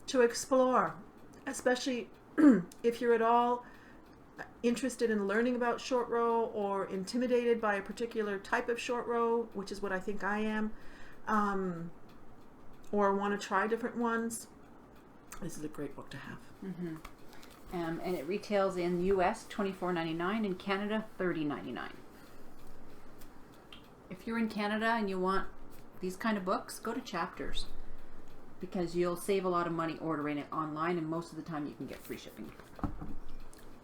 to explore, especially if you're at all interested in learning about short row or intimidated by a particular type of short row, which is what I think I am, or want to try different ones. This is a great book to have. And it retails in US $24.99, in Canada $30.99. If you're in Canada and you want these kind of books, go to Chapters, because you'll save a lot of money ordering it online, and most of the time you can get free shipping.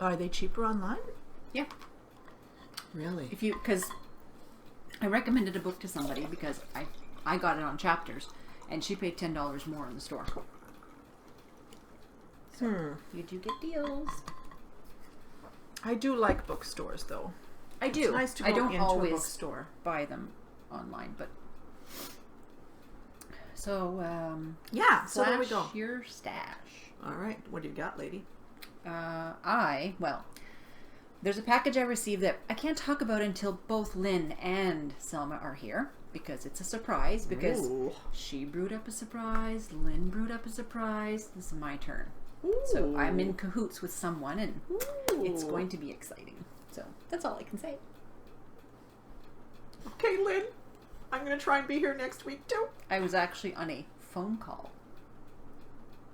Are they cheaper online? Yeah. Really? Because I recommended a book to somebody because I got it on Chapters, and she paid $10 more in the store. So you do get deals. I do like bookstores, though. I do. It's nice to go I don't into always a bookstore. Buy them online, but so yeah. So there we go. Your stash. All right. What do you got, lady? Well, there's a package I received that I can't talk about until both Lynn and Selma are here, because it's a surprise. Because she brewed up a surprise, Lynn brewed up a surprise. This is my turn. So I'm in cahoots with someone, and it's going to be exciting. So that's all I can say. Okay, Lynn. I'm going to try and be here next week, too. I was actually on a phone call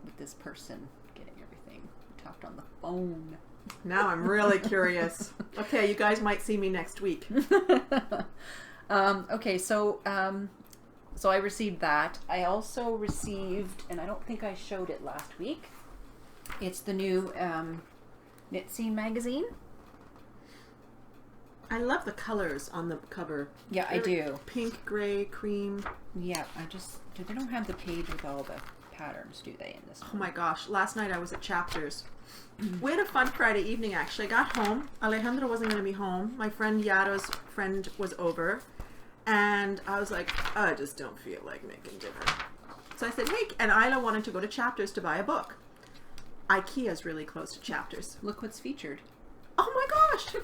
with this person getting everything. We talked on the phone. Now I'm really curious. Okay, you guys might see me next week. Okay, so I received that. I also received, and I don't think I showed it last week, it's the new Knit Scene magazine. I love the colors on the cover. Yeah, I do. Pink, gray, cream. Yeah, they don't have the page with all the patterns, do they, in this one? Oh my gosh, last night I was at Chapters. We had a fun Friday evening, actually. I got home. Alejandro wasn't going to be home. My friend Yaro's friend was over. And I was like, I just don't feel like making dinner. So I said, hey, and Isla wanted to go to Chapters to buy a book. IKEA's really close to Chapters. Look what's featured. Oh my gosh!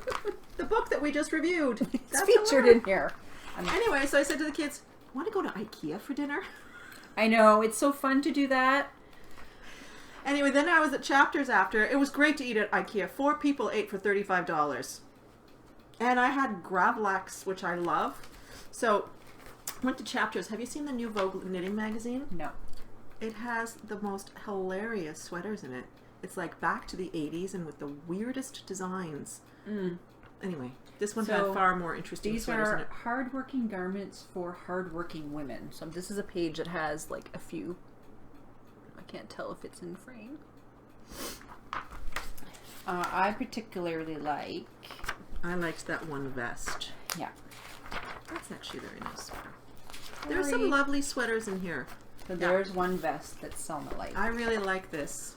The book that we just reviewed. It's featured in here. Anyway, so I said to the kids, want to go to IKEA for dinner? I know, it's so fun to do that. Anyway, then I was at Chapters after. It was great to eat at IKEA. 4 people ate for $35. And I had gravlax, which I love. So, went to Chapters. Have you seen the new Vogue knitting magazine? No. It has the most hilarious sweaters in it. It's like back to the 80s and with the weirdest designs. Anyway, this one had far more interesting sweaters in it. These are hardworking garments for hardworking women. So this is a page that has like a few. I can't tell if it's in frame. I particularly like... I liked that one vest. Yeah. That's actually a very nice sweater. There's some lovely sweaters in here. So there's one vest that Selma likes. I really like this.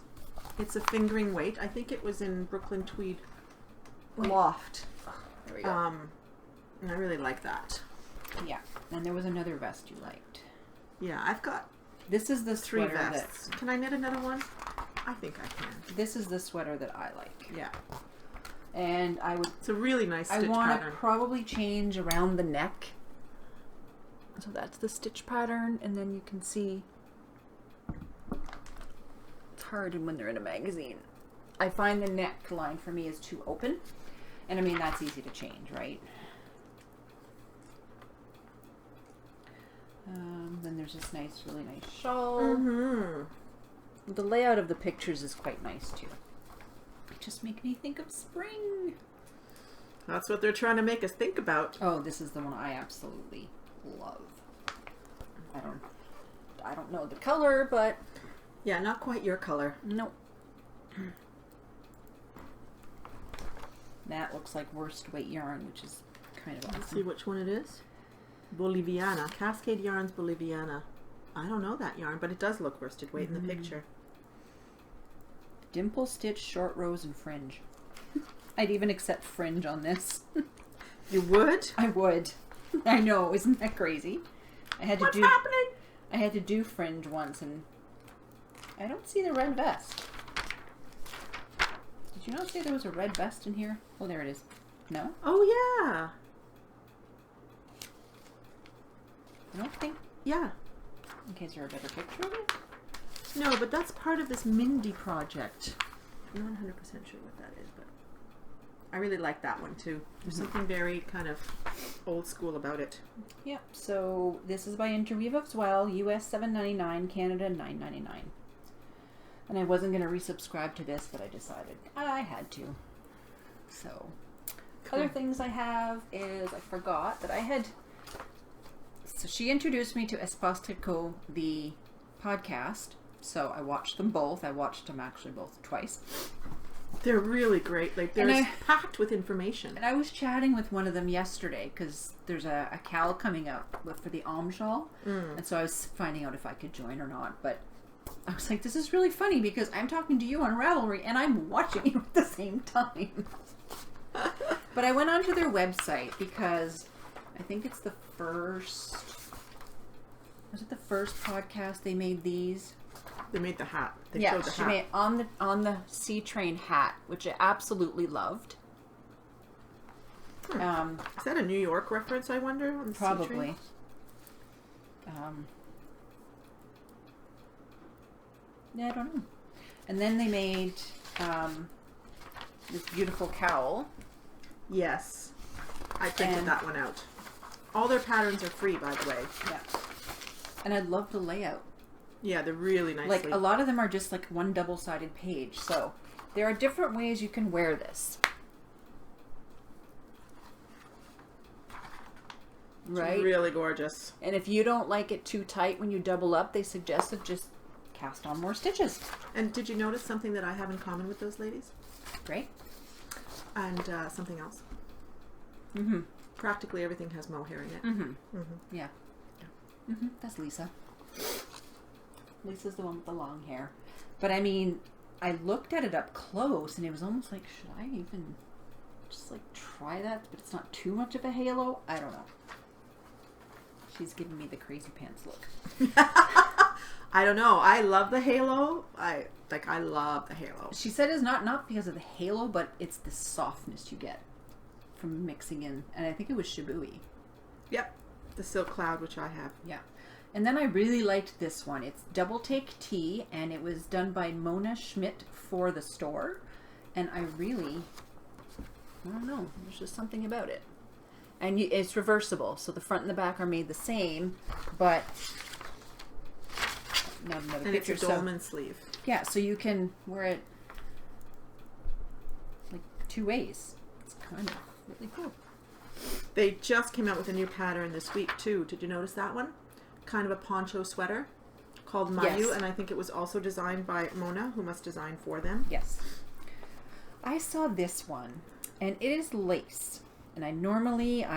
It's a fingering weight. I think it was in Brooklyn Tweed Loft. There we go. And I really like that. Yeah. And there was another vest you liked. Yeah, I've got this is the 3 sweater vests. Can I knit another one? I think I can. This is the sweater that I like. Yeah. And I would... It's a really nice stitch pattern. I want to probably change around the neck. So that's the stitch pattern, and then you can see... It's hard when they're in a magazine. I find the neckline for me is too open. And I mean, that's easy to change, right? Then there's this nice, really nice shawl. Mm-hmm. The layout of the pictures is quite nice, too. It just makes me think of spring. That's what they're trying to make us think about. Oh, this is the one I absolutely love. I don't know the color, but... Yeah, not quite your color. Nope. That looks like worst weight yarn, which is kind of awesome. Let's see which one it is. Boliviana. Cascade Yarns Boliviana. I don't know that yarn, but it does look worsted weight in the picture. Dimple stitch, short rows, and fringe. I'd even accept fringe on this. You would? I would. I know, isn't that crazy? What's happening? I had to do fringe once, and I don't see the red vest. Did you not say there was a red vest in here? Oh, there it is. No? Oh, yeah. I don't think... Yeah. Okay, is there a better picture of it? No, but that's part of this Mindy project. I'm not 100% sure what that is, but I really like that one too. There's something very kind of old school about it. Yep. So this is by Interweave as well. US $7.99, Canada $9.99. And I wasn't going to resubscribe to this, but I decided I had to. So other things I have is I forgot that I had. So she introduced me to Espace Tricot, the podcast. So I watched them both. I watched them actually both twice. They're really great. Like they're packed with information. And I was chatting with one of them yesterday because there's a cal coming up for the Shawl. And so I was finding out if I could join or not. But I was like, this is really funny because I'm talking to you on Ravelry and I'm watching you at the same time. But I went onto their website because I think it's the first... Was it the first podcast they made these? They made the hat. They yeah, showed the she hat. made on the Sea Train hat, which I absolutely loved. Is that a New York reference, I wonder? On the Probably. Sea Train? Yeah, I don't know. And then they made this beautiful cowl. Yes. I printed that one out. All their patterns are free, by the way. Yeah. And I love the layout. Yeah, they're really nicely. Like, a lot of them are just like one double-sided page. So, there are different ways you can wear this. Right? It's really gorgeous. And if you don't like it too tight when you double up, they suggested just cast on more stitches. And did you notice something that I have in common with those ladies? Great. And something else. Practically everything has mohair in it. Yeah. That's Lisa. Lisa's the one with the long hair. But I mean, I looked at it up close and it was almost like, should I even just like try that? But it's not too much of a halo. I don't know. She's giving me the crazy pants look. I don't know. I love the halo. I love the halo. She said it's not because of the halo, but it's the softness you get from mixing in. And I think it was Shibui. Yep. The silk cloud, which I have. Yeah. And then I really liked this one. It's Double Take Tea, and it was done by Mona Schmidt for the store. And I don't know. There's just something about it. And it's reversible. So the front and the back are made the same, but... Not another and picture. It's a dolman sleeve. Yeah, so you can wear it like 2 ways. It's kind of really cool. They just came out with a new pattern this week too. Did you notice that one? Kind of a poncho sweater called Mayu, Yes. and I think it was also designed by Mona, who must design for them. Yes. I saw this one, and it is lace. And I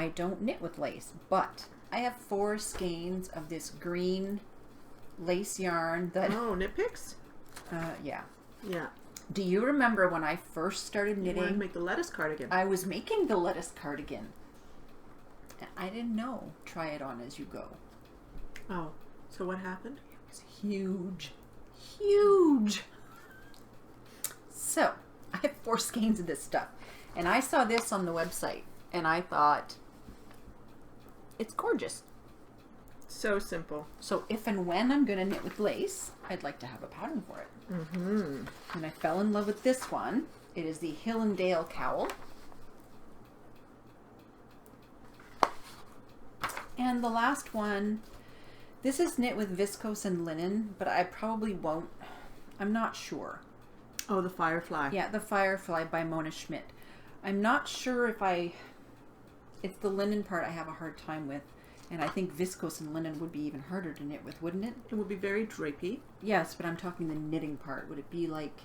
don't knit with lace, but I have 4 skeins of this green lace yarn that... Oh, knit picks? Yeah. Yeah. Do you remember when I first started You knitting? wanted to make the lettuce cardigan. I was making the lettuce cardigan. And I didn't know. Try it on as you go. Oh, so what happened? It was huge. Huge. So, I have 4 skeins of this stuff. And I saw this on the website. And I thought, it's gorgeous. So simple. So if and when I'm going to knit with lace, I'd like to have a pattern for it. Mm-hmm. And I fell in love with this one. It is the Hill and Dale cowl. And the last one, this is knit with viscose and linen, but I probably won't. I'm not sure. Oh, the Firefly. Yeah, the Firefly by Mona Schmidt. I'm not sure if it's the linen part I have a hard time with. And I think viscose and linen would be even harder to knit with, wouldn't it? It would be very drapey. Yes, but I'm talking the knitting part. Would it be like...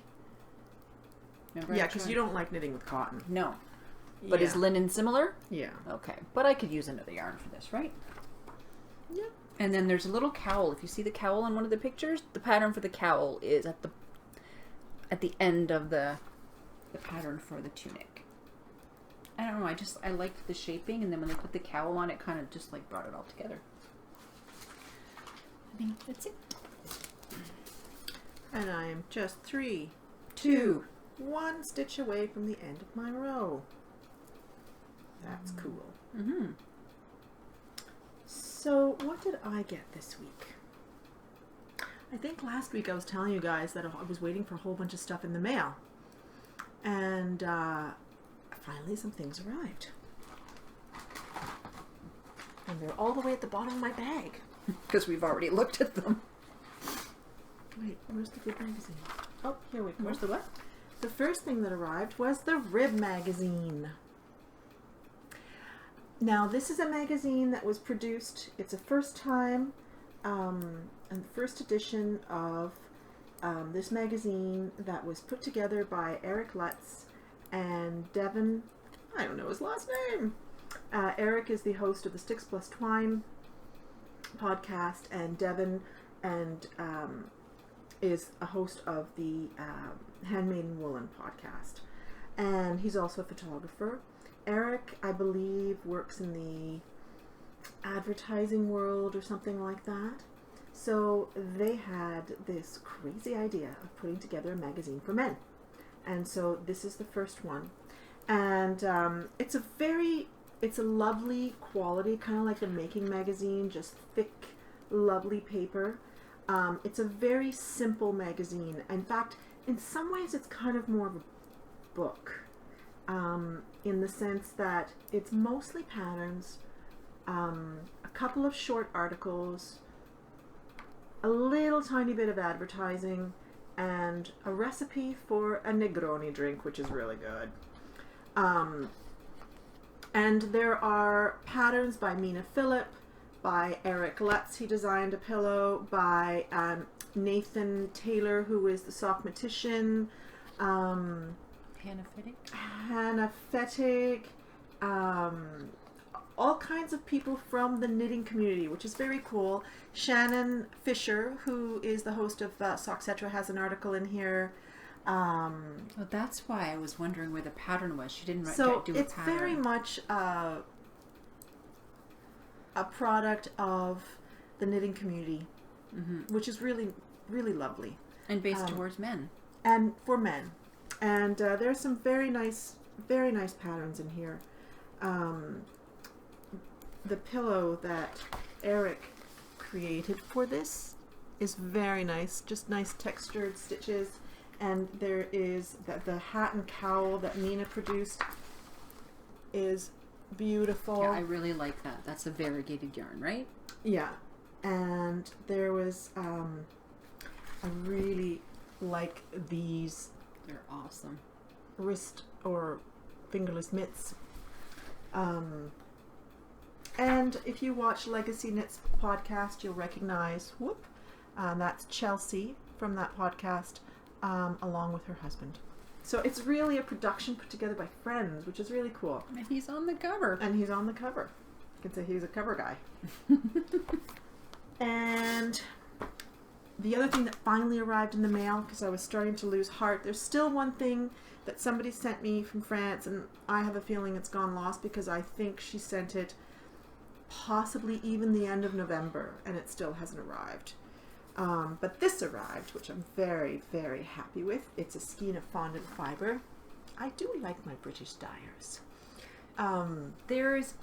Remember Yeah, because you don't like knitting with cotton. No. But yeah. is linen similar? Yeah. Okay. But I could use another yarn for this, right? Yeah. And then there's a little cowl. If you see the cowl on one of the pictures, the pattern for the cowl is at the end of the pattern for the tunic. I don't know, I liked the shaping, and then when they put the cowl on, it kind of just like brought it all together. I think that's it. And I am just 3, 2, 1 stitch away from the end of my row. That's cool. Mm-hmm. So what did I get this week? I think last week I was telling you guys that I was waiting for a whole bunch of stuff in the mail. And finally some things arrived. And they're all the way at the bottom of my bag. Because we've already looked at them. Wait, where's the Rib magazine? Oh, here we go. Where's the what? The first thing that arrived was the Rib magazine. Now, this is a magazine that was produced, it's a first time, and the first edition of this magazine that was put together by Eric Lutz and Devin, I don't know his last name. Eric is the host of the Sticks Plus Twine podcast, and Devin is a host of the Handmade in Woolen podcast. And he's also a photographer. Eric, I believe, works in the advertising world or something like that. So they had this crazy idea of putting together a magazine for men. And so this is the first one. And it's a lovely quality, kind of like the Making magazine, just thick, lovely paper. It's a very simple magazine. In fact, in some ways it's kind of more of a book. In the sense that it's mostly patterns, a couple of short articles, a little tiny bit of advertising, and a recipe for a Negroni drink, which is really good. And there are patterns by Mina Phillip, by Eric Lutz, he designed a pillow, by Nathan Taylor, who is the sockmatician, Hannah Fettig, all kinds of people from the knitting community, which is very cool. Shannon Fisher, who is the host of Sockcetra, has an article in here. Well, that's why I was wondering where the pattern was. She didn't do a pattern. So it's very much a a product of the knitting community, which is really, really lovely. And based towards men. And for men. And there's some very nice patterns in here. The pillow that Eric created for this is very nice, just nice textured stitches. And there is the hat and cowl that Nina produced is beautiful. Yeah, I really like that. That's a variegated yarn, right? Yeah. And there was, I really like these. They're awesome. Wrist or fingerless mitts. And if you watch Legacy Knits podcast, you'll recognize, that's Chelsea from that podcast, along with her husband. So it's really a production put together by friends, which is really cool. And he's on the cover. And he's on the cover. You can say he's a cover guy. And the other thing that finally arrived in the mail, because I was starting to lose heart, there's still one thing that somebody sent me from France, and I have a feeling it's gone lost because I think she sent it possibly even the end of November, and it still hasn't arrived. But this arrived, which I'm very, very happy with. It's a skein of fondant fiber. I do like my British dyers. There is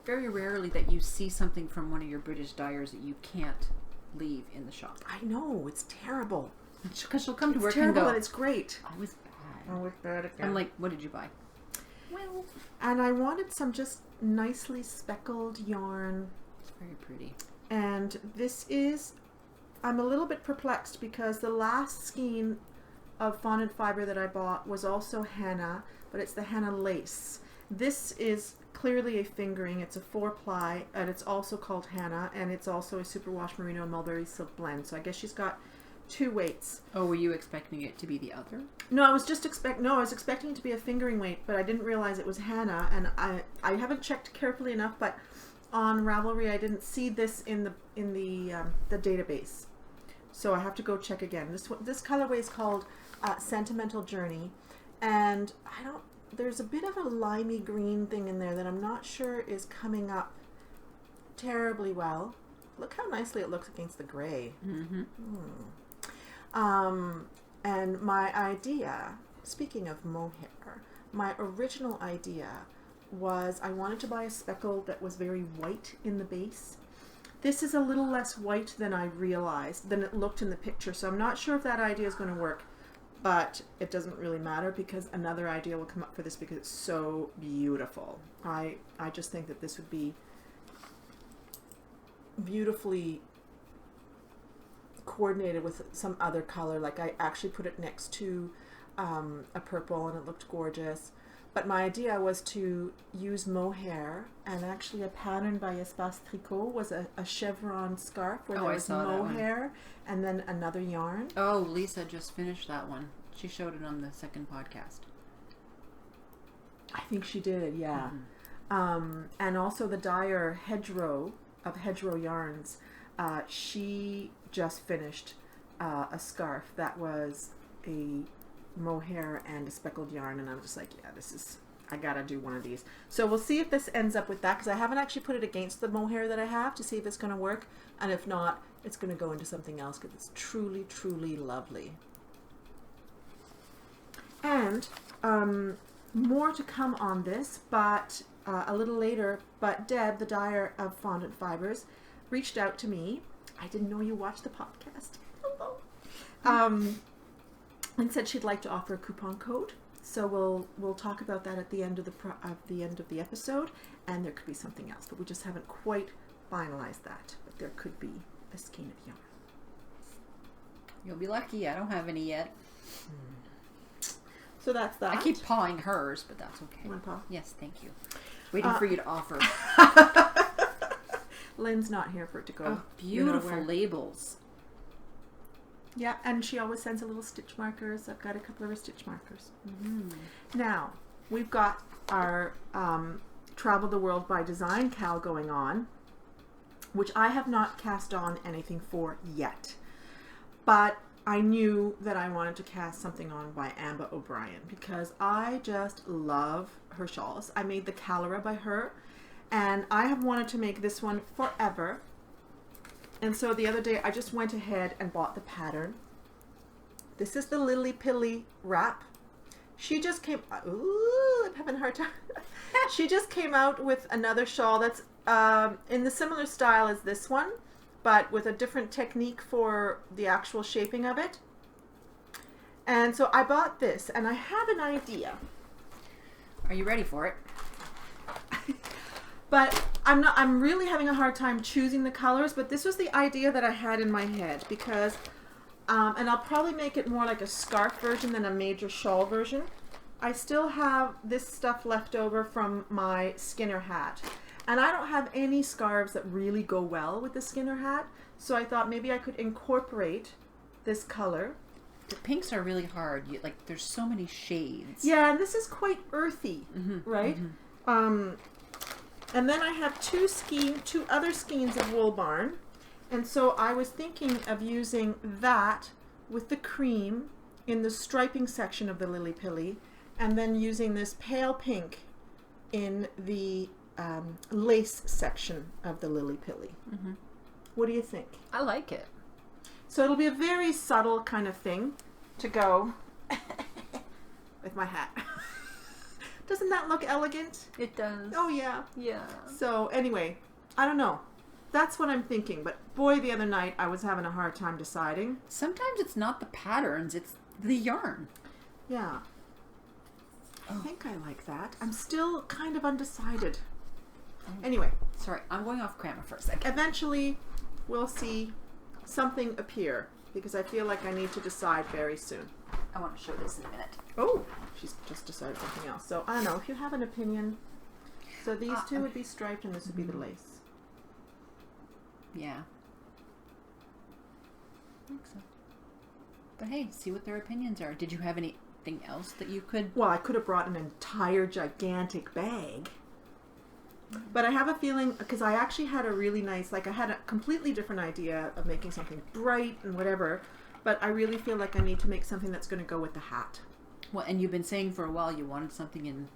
very rarely that you see something from one of your British dyers that you can't leave in the shop. I know, it's terrible. Because she'll come to It's work terrible, and go, and it's great. I was bad. Oh, it's bad again. I'm like, what did you buy? Well, and I wanted some just nicely speckled yarn. it's very pretty. And this is, I'm a little bit perplexed because the last skein of fondant fiber that I bought was also henna, but it's the henna lace. This is clearly a fingering. It's a 4-ply, and it's also called henna, and it's also a superwash merino and mulberry silk blend. So I guess she's got 2 weights. Oh, were you expecting it to be the other? No, I was expecting it to be a fingering weight, but I didn't realize it was henna, and I haven't checked carefully enough, but on Ravelry I didn't see this in the database. So I have to go check again. This colorway is called Sentimental Journey, and there's a bit of a limey green thing in there that I'm not sure is coming up terribly well. Look how nicely it looks against the gray. Mm-hmm. And my idea, speaking of mohair, my original idea was I wanted to buy a speckle that was very white in the base. This is a little less white than I realized, than it looked in the picture, so I'm not sure if that idea is going to work, but it doesn't really matter because another idea will come up for this because it's so beautiful. I just think that this would be beautifully coordinated with some other color. Like I actually put it next to a purple and it looked gorgeous. But my idea was to use mohair, and actually a pattern by Espace Tricot was a chevron scarf where there was mohair and then another yarn. Oh, Lisa just finished that one. She showed it on the second podcast. I think she did, yeah. Mm-hmm. And also the dyer Hedgerow of Hedgerow Yarns, she just finished a scarf that was a mohair and a speckled yarn, and I'm just like, yeah, I gotta do one of these. So we'll see if this ends up with that, because I haven't actually put it against the mohair that I have to see if it's going to work, and if not, it's going to go into something else because it's truly, truly lovely. And more to come on this, but a little later. But Deb, the dyer of Fondant Fibers, reached out to me. I didn't know you watched the podcast. Hello. And said she'd like to offer a coupon code. So we'll talk about that at the end of the episode, and there could be something else, but we just haven't quite finalized that. But there could be a skein of yarn. You'll be lucky. I don't have any yet. So that's that. I keep pawing hers, but that's okay. You want to paw? Yes, thank you. Waiting for you to offer. Lynn's not here for it to go. Oh, beautiful labels. Yeah, and she always sends a little stitch markers. I've got a couple of her stitch markers. Mm-hmm. Now, we've got our Travel the World by Design Cal going on, which I have not cast on anything for yet. But I knew that I wanted to cast something on by Amba O'Brien because I just love her shawls. I made the Calera by her, And I have wanted to make this one forever. And so the other day I just went ahead and bought the pattern. This is the Lily Pilly wrap. She just came, ooh, I'm having a hard time. She just came out with another shawl that's in the similar style as this one, but with a different technique for the actual shaping of it. And so I bought this, and I have an idea. Are you ready for it? But I'm really having a hard time choosing the colors, but this was the idea that I had in my head because, and I'll probably make it more like a scarf version than a major shawl version. I still have this stuff left over from my Skinner hat. And I don't have any scarves that really go well with the Skinner hat, so I thought maybe I could incorporate this color. The pinks are really hard. Like, there's so many shades. Yeah, and this is quite earthy, right? And then I have two other skeins of Wool Barn. And so I was thinking of using that with the cream in the striping section of the Lily Pilly, and then using this pale pink in the lace section of the Lily Pilly. What do you think? I like it. So it'll be a very subtle kind of thing to go with my hat. Doesn't that look elegant? It does. Oh yeah. Yeah. So anyway, I don't know. That's what I'm thinking. But boy, the other night I was having a hard time deciding. Sometimes it's not the patterns, it's the yarn. Yeah. I think I like that. I'm still kind of undecided. Anyway. Sorry, I'm going off camera for a second. Eventually, we'll see something appear because I feel like I need to decide very soon. I want to show this in a minute. Oh, she's just decided something else. So I don't know if you have an opinion. So these two would be striped and this would be the lace. Yeah. I think so. But hey, see what their opinions are. Did you have anything else that you could... Well, I could have brought an entire gigantic bag. But I have a feeling, because I actually had a really nice, like I had a completely different idea of making something bright and whatever, but I really feel like I need to make something that's going to go with the hat. Well, and you've been saying for a while you wanted something in,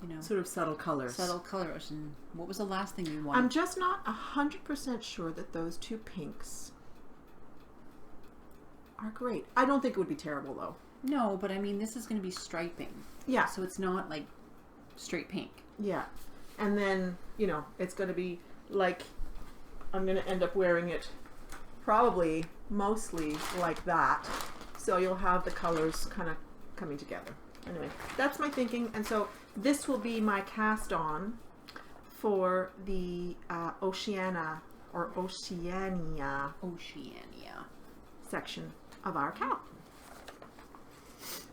you know... Sort of subtle colors. Subtle colors. And what was the last thing you wanted? I'm just not 100% sure that those two pinks are great. I don't think it would be terrible, though. No, but I mean, this is going to be striping. Yeah. So it's not like straight pink. Yeah. And then, you know, it's going to be like, I'm going to end up wearing it probably mostly like that. So you'll have the colors kind of coming together. Anyway, that's my thinking. And so this will be my cast on for the Oceania section of our cow.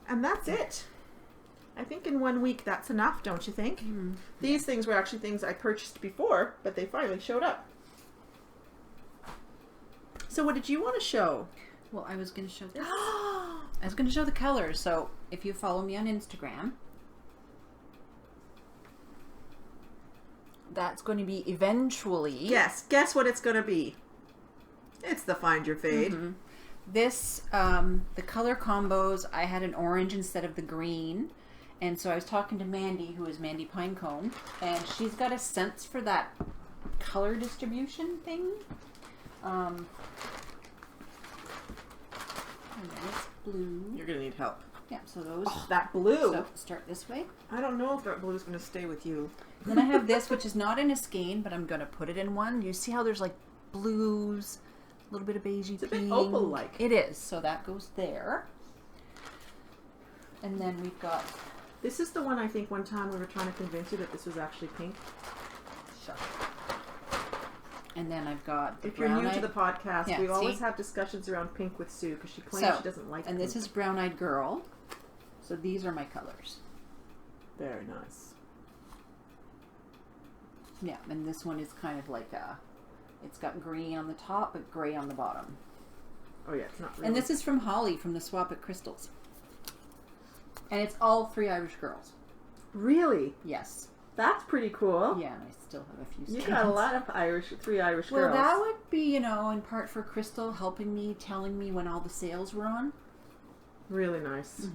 And that's it. I think in 1 week that's enough, don't you think? These things were actually things I purchased before, but they finally showed up. So what did you want to show? Well, I was going to show this. I was going to show the colors. So if you follow me on Instagram, that's going to be eventually... Yes, guess what it's going to be. It's the Find Your Fade. This, the color combos, I had an orange instead of the green. And so I was talking to Mandy, who is Mandy Pinecone, and she's got a sense for that color distribution thing. And then it's blue. You're going to need help. Yeah, so those. Oh, that blue. So start this way. I don't know if that blue is going to stay with you. Then I have this, which is not in a skein, but I'm going to put it in one. You see how there's like blues, a little bit of beigey pink. It's a bit opal-like. It is. So that goes there. And then we've got... This is the one I think one time we were trying to convince you that this was actually pink. Sure. And then I've got the If you're new to the podcast, Yeah, we see? always have discussions around pink with Sue because she claims she doesn't like and pink. this is Brown Eyed Girl. So these are my colors. Very nice. Yeah, and this one is kind of like a... It's got green on the top, but gray on the bottom. Oh yeah, it's not really... And this is from Holly from the Swap It Crystals. And it's all 3 Irish girls. Really? Yes. That's pretty cool. Yeah, and I still have a few You skeins. got a lot of 3 Irish girls. Well, that would be, you know, in part for Crystal helping me, telling me when all the sales were on. Really nice.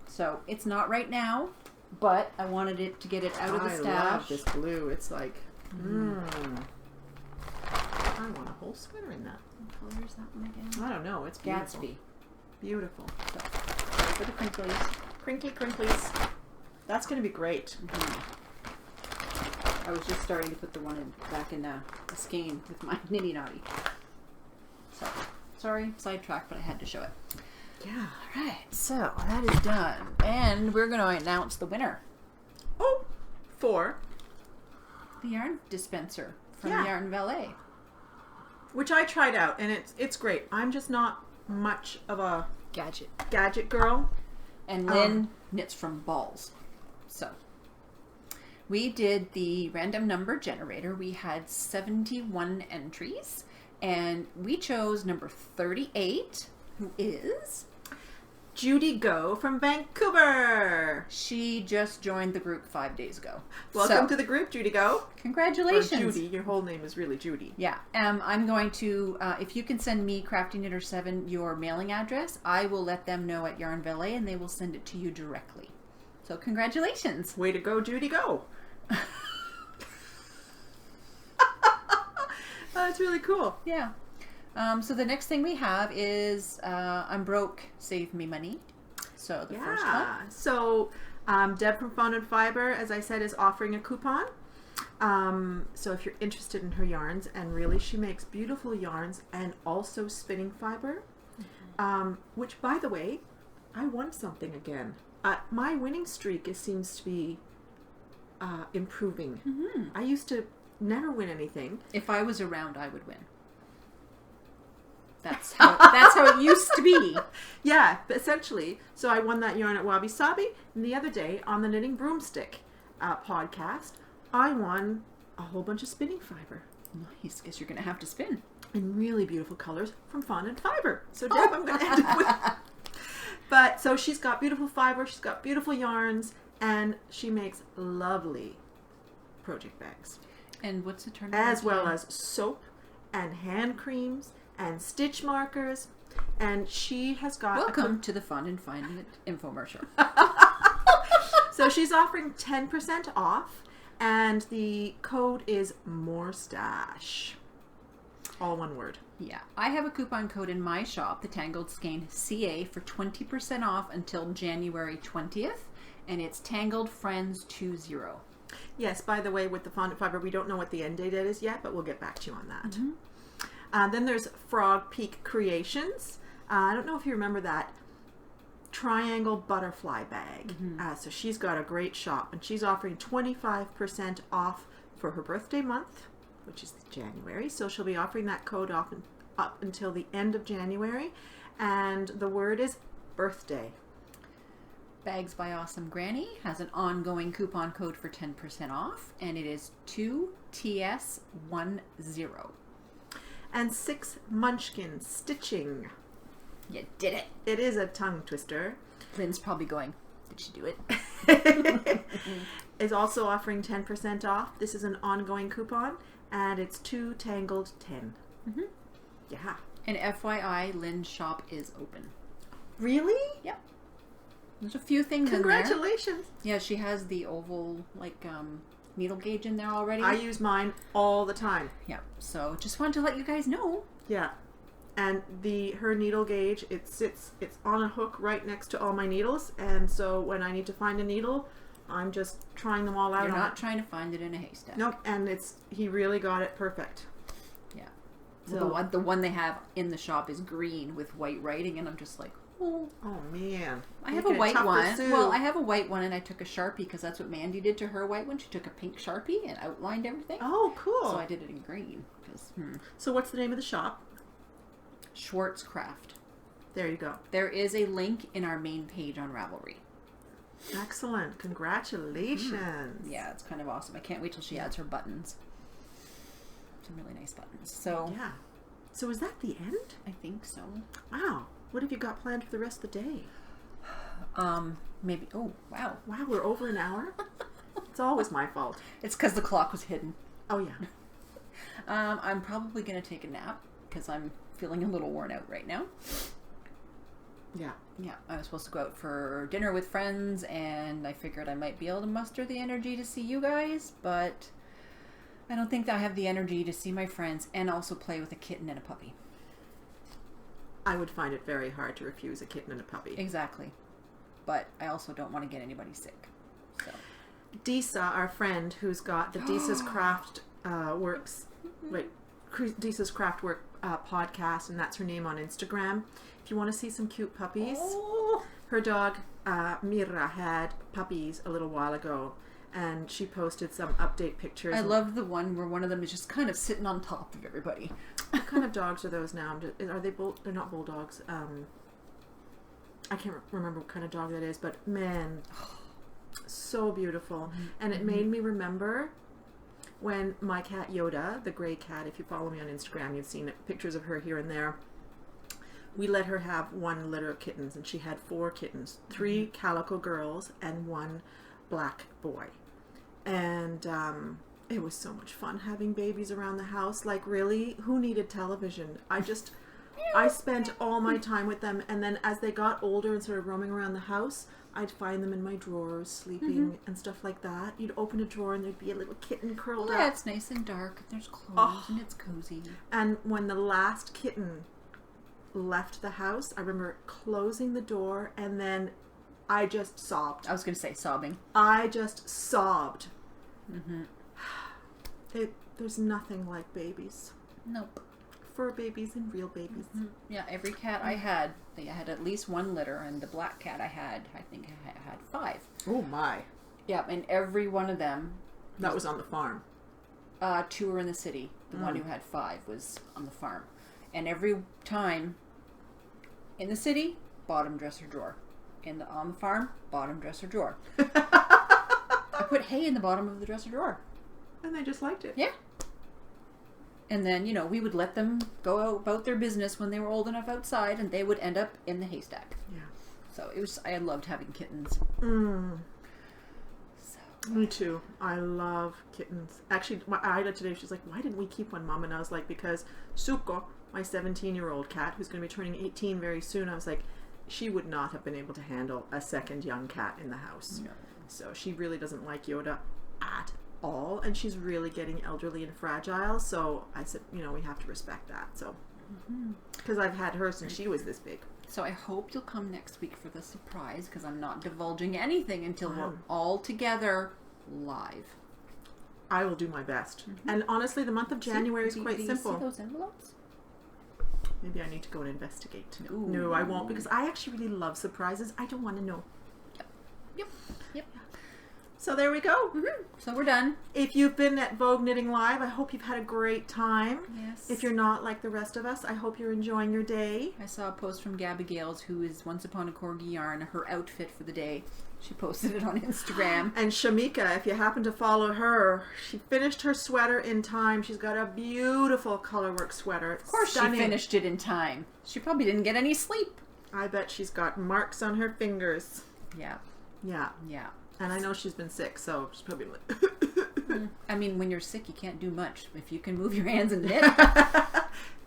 So, it's not right now, but I wanted it to get it out of the stash. I love this blue. It's like, I want a whole sweater in that. What color is that one again? I don't know. It's beautiful. Gatsby. Beautiful. So, for the crinklies. Crinklies. That's going to be great. I was just starting to put the one back in the skein with my nitty naughty. So, sorry, sidetracked, but I had to show it. Yeah. All right, so that is done. And we're going to announce the winner. Oh, for the yarn dispenser from Yeah. Yarn Valet. which I tried out, and it's great. I'm just not much of a gadget girl. And Lynn knits from balls. So, we did the random number generator. We had 71 entries, and we chose number 38, who is Judy Go from Vancouver. She just joined the group 5 days ago. Welcome to the group, Judy Go. Congratulations. Or Judy, your whole name is really Judy. Yeah. I'm going to, if you can send me, Crafty Knitter 7, your mailing address, I will let them know at Yarn Valet, and they will send it to you directly. So congratulations. Way to go, Judy Go. That's really cool. Yeah. So the next thing we have is I'm broke, save me money. So the first one. So Deb from Fawn and Fiber, as I said, is offering a coupon. So if you're interested in her yarns, and really she makes beautiful yarns and also spinning fiber, which, by the way, I won something again. My winning streak seems to be improving. I used to never win anything. If I was around, I would win. That's how it used to be. Yeah, essentially. So I won that yarn at Wabi Sabi, and the other day on the Knitting Broomstick podcast, I won a whole bunch of spinning fiber. Nice. Guess you're going to have to spin. In really beautiful colors from Fawn and Fiber. So Deb, I'm going to end up with... But, so she's got beautiful fiber, she's got beautiful yarns, and she makes lovely project bags. And what's the term? As well as soap and hand creams and stitch markers, and she has got welcome to the Fun and Find It infomercial. So she's offering 10% off, and the code is MORESTASH. All one word. Yeah, I have a coupon code in my shop, the Tangled Skein CA, for 20% off until January 20th, and it's Tangled Friends 20. Yes, by the way, with the fondant fiber, we don't know what the end date is yet, but we'll get back to you on that. Then there's Frog Peak Creations. I don't know if you remember that triangle butterfly bag. So she's got a great shop, and she's offering 25% off for her birthday month, which is January. So she'll be offering that code off up until the end of January, and the word is birthday. Bags by Awesome Granny has an ongoing coupon code for 10% off, and it is 2TS10. And 6 Munchkin Stitching. You did it. It is a tongue twister. Lynn's probably going, did she do it? Is also offering 10% off. This is an ongoing coupon, and it's 2Tangled10. Yeah. And FYI, Lynn's shop is open. Really? Yep. There's a few things in there. Congratulations. Yeah, she has the oval, needle gauge in there already. I use mine all the time. Yeah, so just wanted to let you guys know. Yeah. And her needle gauge, it's on a hook right next to all my needles, and so when I need to find a needle, I'm just trying them all out. You're not trying to find it in a haystack. Nope, and he really got it perfect. Yeah. So, the one they have in the shop is green with white writing, and I'm just like, oh man. I have a white one. Well, I have a white one, and I took a Sharpie because that's what Mandy did to her white one. She took a pink Sharpie and outlined everything. Oh, cool. So I did it in green. So what's the name of the shop? Schwartz Craft. There you go. There is a link in our main page on Ravelry. Excellent. Congratulations. Yeah, it's kind of awesome. I can't wait till she adds her buttons. Some really nice buttons. So yeah. So is that the end? I think so. Wow. What have you got planned for the rest of the day? Maybe. Oh, wow. Wow, we're over an hour? It's always my fault. It's because the clock was hidden. Oh, yeah. I'm probably going to take a nap because I'm feeling a little worn out right now. Yeah. Yeah, I was supposed to go out for dinner with friends, and I figured I might be able to muster the energy to see you guys, but I don't think I have the energy to see my friends and also play with a kitten and a puppy. I would find it very hard to refuse a kitten and a puppy. Exactly. But I also don't want to get anybody sick. So. Disa, our friend, who's got the Disa's Craft Works, Disa's Craft Work podcast, and that's her name on Instagram. If you want to see some cute puppies, her dog Mira had puppies a little while ago, and she posted some update pictures. I love the one where one of them is just kind of sitting on top of everybody. What kind of dogs are those now? Are they they're not bulldogs. I can't remember what kind of dog that is, but man, so beautiful. And it made me remember when my cat Yoda, the gray cat, if you follow me on Instagram, you've seen pictures of her here and there. We let her have one litter of kittens, and she had 4 kittens, 3 calico girls and 1 black boy. And it was so much fun having babies around the house. Like, really, who needed television? I spent all my time with them, and then as they got older and started roaming around the house, I'd find them in my drawers sleeping and stuff like that. You'd open a drawer and there'd be a little kitten curled up. Yeah, it's nice and dark, and there's clothes, and it's cozy. And when the last kitten left the house, I remember closing the door, and then I just sobbed. I was going to say sobbing. I just sobbed. There's nothing like babies. Nope. Fur babies and real babies. Yeah, every cat I had, they had at least 1 litter, and the black cat I think I had 5. Oh my. Yeah, and every one of them... That was on the farm. 2 were in the city. The one who had 5 was on the farm. And every time in the city, bottom dresser drawer. On the farm, bottom dresser drawer. I put hay in the bottom of the dresser drawer. And they just liked it. Yeah. And then, we would let them go about their business when they were old enough outside, and they would end up in the haystack. Yeah. So I loved having kittens. So. Me too. I love kittens. Actually, Ida today, she's like, why didn't we keep one, Mom? And I was like, because Suko, my 17-year-old cat, who's going to be turning 18 very soon, I was like, she would not have been able to handle a second young cat in the house. No. So she really doesn't like Yoda at all, and she's really getting elderly and fragile, so I said, we have to respect that. So because I've had her since she was this big. So I hope you'll come next week for the surprise, because I'm not divulging anything until we're all together live. I will do my best. And honestly, the month of January is quite simple. You see those envelopes? Maybe I need to go and investigate. Ooh. No, I won't, because I actually really love surprises. I don't want to know. Yep. So there we go. So we're done. If you've been at Vogue Knitting Live, I hope you've had a great time. Yes. If you're not like the rest of us, I hope you're enjoying your day. I saw a post from Gabby Gales, who is Once Upon a Corgi Yarn, her outfit for the day. She posted it on Instagram. And Shamika, if you happen to follow her, she finished her sweater in time. She's got a beautiful colorwork sweater. Of course she finished it in time. She probably didn't get any sleep. I bet she's got marks on her fingers. Yeah. Yeah. And I know she's been sick, so she's probably like... I mean, when you're sick, you can't do much. If you can move your hands and knit,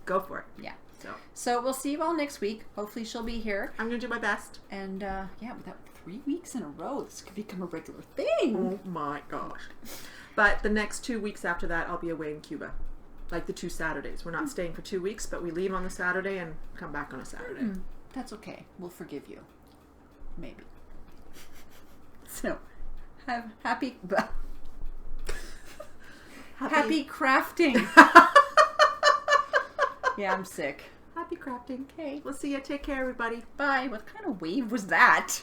go for it. Yeah. So we'll see you all next week. Hopefully she'll be here. I'm going to do my best. And without 3 weeks in a row, this could become a regular thing. Oh my gosh. But the next 2 weeks after that, I'll be away in Cuba. Like the 2 Saturdays. We're not staying for 2 weeks, but we leave on the Saturday and come back on a Saturday. That's okay. We'll forgive you. Maybe. So, have happy crafting. Yeah, I'm sick. Happy crafting. Okay. We'll see you. Take care, everybody. Bye. What kind of wave was that?